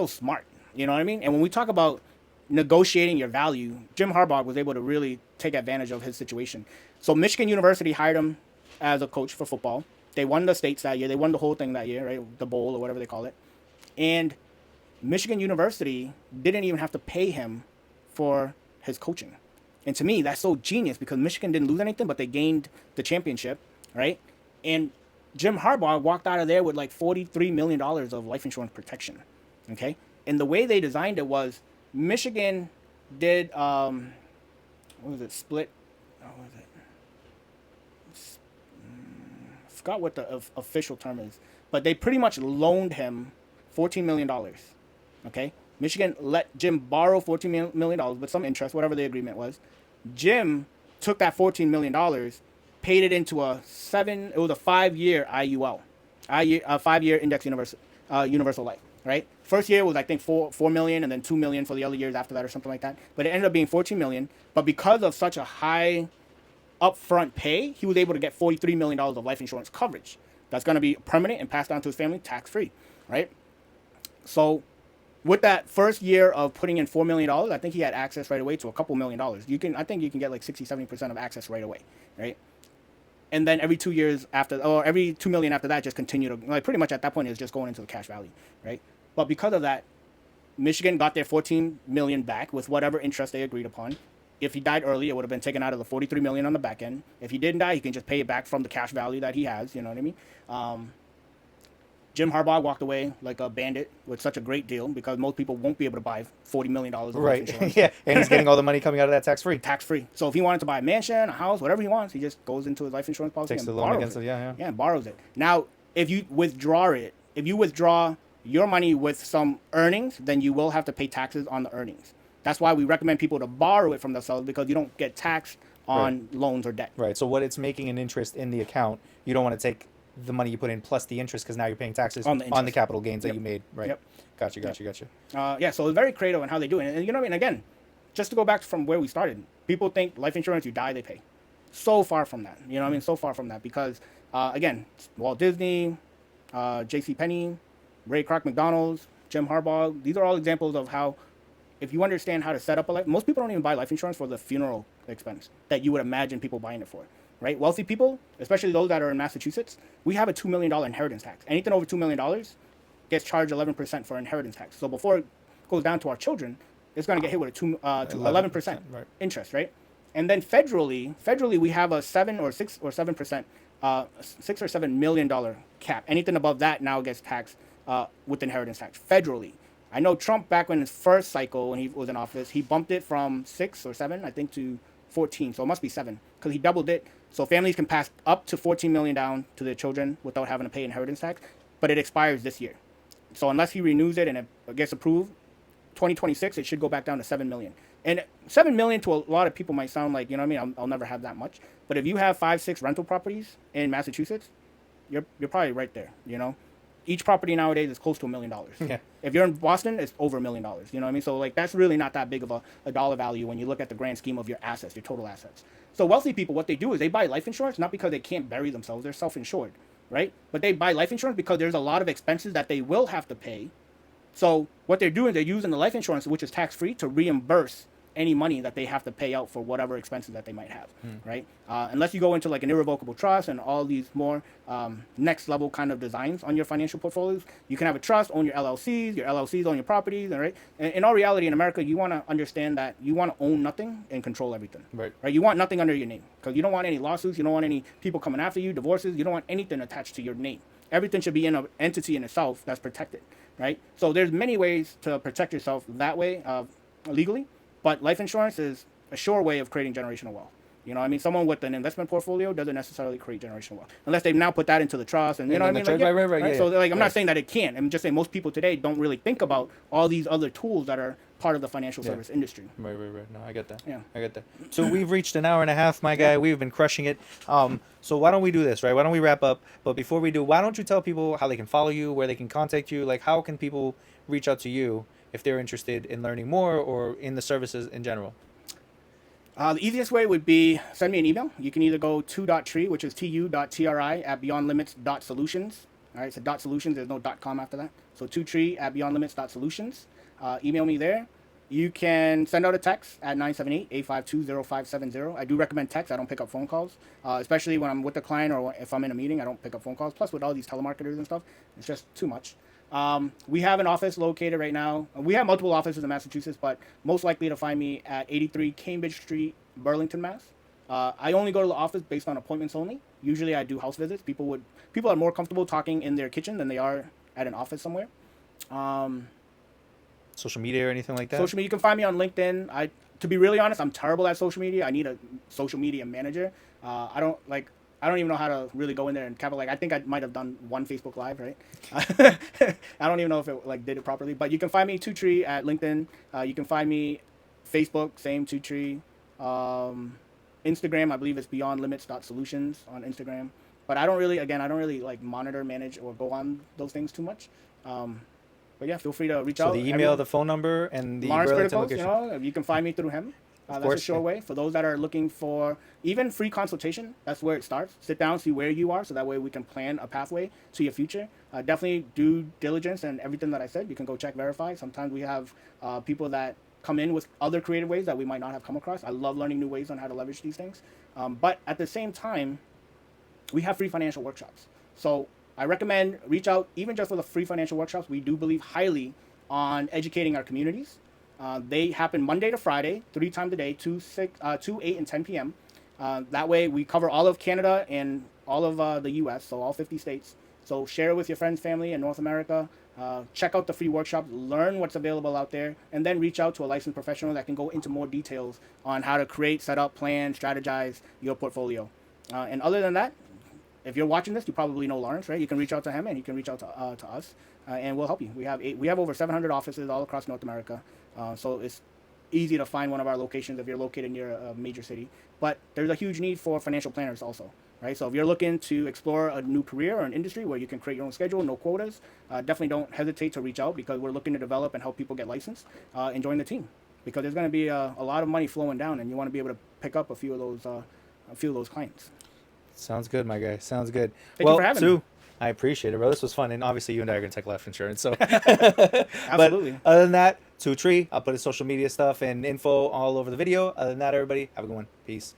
[SPEAKER 2] smart. You know what I mean? And when we talk about negotiating your value, Jim Harbaugh was able to really take advantage of his situation. So Michigan University hired him as a coach for football. They won the states that year. They won the whole thing that year, right? The bowl or whatever they call it. And Michigan University didn't even have to pay him for his coaching. And to me, that's so genius because Michigan didn't lose anything, but they gained the championship, right? And Jim Harbaugh walked out of there with like $43 million of life insurance protection, okay? And the way they designed it was Michigan did, what was it, split? What was it? I forgot what the official term is, but they pretty much loaned him $14 million, okay? Michigan let Jim borrow $14 million with some interest, whatever the agreement was. Jim took that $14 million, paid it into a 5-year IUL, a 5-year index universal life, right? First year was, I think, $4 million, and then $2 million for the other years after that or something like that. But it ended up being $14 million. But because of such a high upfront pay, he was able to get $43 million of life insurance coverage. That's going to be permanent and passed down to his family tax-free, right? So with that first year of putting in $4 million, I think he had access right away to a couple $1 million. I think you can get like 60-70% of access right away, right? And then every 2 years after, or every $2 million after that, just continue to, like, pretty much at that point, it's just going into the cash value, right? But because of that, Michigan got their $14 million back with whatever interest they agreed upon. If he died early, it would have been taken out of the $43 million on the back end. If he didn't die, he can just pay it back from the cash value that he has. You know what I mean? Jim Harbaugh walked away like a bandit with such a great deal because most people won't be able to buy $40 million of life insurance.
[SPEAKER 1] Yeah, and he's getting all the money coming out of that tax-free.
[SPEAKER 2] Tax-free. So if he wanted to buy a mansion, a house, whatever he wants, he just goes into his life insurance policy
[SPEAKER 1] Takes
[SPEAKER 2] and
[SPEAKER 1] the loan
[SPEAKER 2] borrows
[SPEAKER 1] against it. Yeah.
[SPEAKER 2] and borrows it. Now, if you withdraw your money with some earnings, then you will have to pay taxes on the earnings. That's why we recommend people to borrow it from themselves because you don't get taxed on loans or debt.
[SPEAKER 1] Right. So what it's making an interest in the account, you don't want to take the money you put in plus the interest because now you're paying taxes on the capital gains that you made. Right.
[SPEAKER 2] Yep.
[SPEAKER 1] Gotcha.
[SPEAKER 2] So it's very creative on how they do it. And you know what I mean? Again, just to go back from where we started, people think life insurance, you die, they pay. So far from that. You know what I mean? So far from that because, again, Walt Disney, J.C. Penney, Ray Kroc McDonald's, Jim Harbaugh, these are all examples of how, if you understand how to set up a life, most people don't even buy life insurance for the funeral expense that you would imagine people buying it for, right? Wealthy people, especially those that are in Massachusetts, we have a $2 million inheritance tax. Anything over $2 million gets charged 11% for inheritance tax. So before it goes down to our children, it's going to get hit with a 11% interest, right? And then federally, we have a 7 or 6 or 7%, $6 or $7 million cap. Anything above that now gets taxed with inheritance tax federally. I know Trump, back when his first cycle, when he was in office, he bumped it from 6 or 7, I think, to 14. So it must be 7 because he doubled it. So families can pass up to $14 million down to their children without having to pay inheritance tax. But it expires this year. So unless he renews it and it gets approved, 2026, it should go back down to 7 million. And 7 million to a lot of people might sound like, you know what I mean, I'll never have that much. But if you have 5, 6 rental properties in Massachusetts, you're probably right there, you know. Each property nowadays is close to $1 million.
[SPEAKER 1] Yeah.
[SPEAKER 2] If you're in Boston, it's over $1 million. You know what I mean? So like that's really not that big of a dollar value when you look at the grand scheme of your assets, your total assets. So wealthy people, what they do is they buy life insurance not because they can't bury themselves, they're self-insured, right? But they buy life insurance because there's a lot of expenses that they will have to pay. So what they're doing, they're using the life insurance, which is tax-free, to reimburse any money that they have to pay out for whatever expenses that they might have, right? Unless you go into like an irrevocable trust and all these more next level kind of designs on your financial portfolios, you can have a trust, own your LLCs own your properties, right? And in all reality, in America, you want to understand that you want to own nothing and control everything,
[SPEAKER 1] Right?
[SPEAKER 2] You want nothing under your name because you don't want any lawsuits, you don't want any people coming after you, divorces, you don't want anything attached to your name. Everything should be in an entity in itself that's protected, right? So there's many ways to protect yourself that way legally. But life insurance is a sure way of creating generational wealth. You know what I mean? Someone with an investment portfolio doesn't necessarily create generational wealth. Unless they've now put that into the trust. And you know what I mean? Like,
[SPEAKER 1] right.
[SPEAKER 2] So like, I'm not saying that it can't. I'm just saying most people today don't really think about all these other tools that are part of the financial service industry.
[SPEAKER 1] Right. No, I get that.
[SPEAKER 2] Yeah.
[SPEAKER 1] I get that. So we've reached an hour and a half, my guy. We've been crushing it. So why don't we do this, right? Why don't we wrap up? But before we do, why don't you tell people how they can follow you, where they can contact you? Like, how can people reach out to you if they're interested in learning more or in the services in general?
[SPEAKER 2] The easiest way would be send me an email. You can either go to.tree, which is tu.tri at beyondlimits.solutions. All right, so .solutions, there's no .com after that. So to.tree at beyondlimits.solutions. Email me there. You can send out a text at 978-852-0570. I do recommend text. I don't pick up phone calls, especially when I'm with a client or if I'm in a meeting, I don't pick up phone calls. Plus, with all these telemarketers and stuff, it's just too much. We have an office located right now. We have multiple offices in Massachusetts, but most likely to find me at 83 Cambridge Street, Burlington, Mass. I only go to the office based on appointments only. Usually, I do house visits. People are more comfortable talking in their kitchen than they are at an office somewhere.
[SPEAKER 1] Social media or anything like that?
[SPEAKER 2] Social media, you can find me on LinkedIn. To be really honest, I'm terrible at social media. I need a social media manager. I don't even know how to really go in there and capitalize. I think I might have done one Facebook Live, right? I don't even know if it did it properly. But you can find me Two-Tree at LinkedIn. You can find me Facebook, same Two-Tree. Instagram, I believe it's beyondlimits.solutions on Instagram. But I don't really like monitor, manage, or go on those things too much. But yeah, feel free to reach out.
[SPEAKER 1] So the email, the phone number, and the
[SPEAKER 2] Lawrence
[SPEAKER 1] Burlington
[SPEAKER 2] Criticals,
[SPEAKER 1] location.
[SPEAKER 2] you can find me through him. That's
[SPEAKER 1] course,
[SPEAKER 2] a sure
[SPEAKER 1] yeah.
[SPEAKER 2] way. For those that are looking for even free consultation, that's where it starts. Sit down, see where you are, so that way we can plan a pathway to your future. Definitely due diligence and everything that I said. You can go check, verify. Sometimes we have people that come in with other creative ways that we might not have come across. I love learning new ways on how to leverage these things. But at the same time, we have free financial workshops. So I recommend reach out, even just for the free financial workshops. We do believe highly on educating our communities. They happen Monday to Friday, 3 times a day, 2, 8, and 10 p.m. That way we cover all of Canada and all of the U.S., so all 50 states. So share it with your friends, family in North America. Check out the free workshops, learn what's available out there, and then reach out to a licensed professional that can go into more details on how to create, set up, plan, strategize your portfolio. And other than that, if you're watching this, you probably know Lawrence, right? You can reach out to him, and he can reach out to us, and we'll help you. We have over 700 offices all across North America, so it's easy to find one of our locations if you're located near a major city. But there's a huge need for financial planners also, right? So if you're looking to explore a new career or an industry where you can create your own schedule, no quotas, definitely don't hesitate to reach out, because we're looking to develop and help people get licensed and join the team, because there's going to be a lot of money flowing down, and you want to be able to pick up a few of those clients.
[SPEAKER 1] Sounds good, my guy. Sounds good.
[SPEAKER 2] Thank you for having me.
[SPEAKER 1] I appreciate it, bro. This was fun, and obviously you and I are gonna take life insurance. So,
[SPEAKER 2] Absolutely.
[SPEAKER 1] But other than that, Two-Tree, I'll put his social media stuff and info all over the video. Other than that, everybody, have a good one. Peace.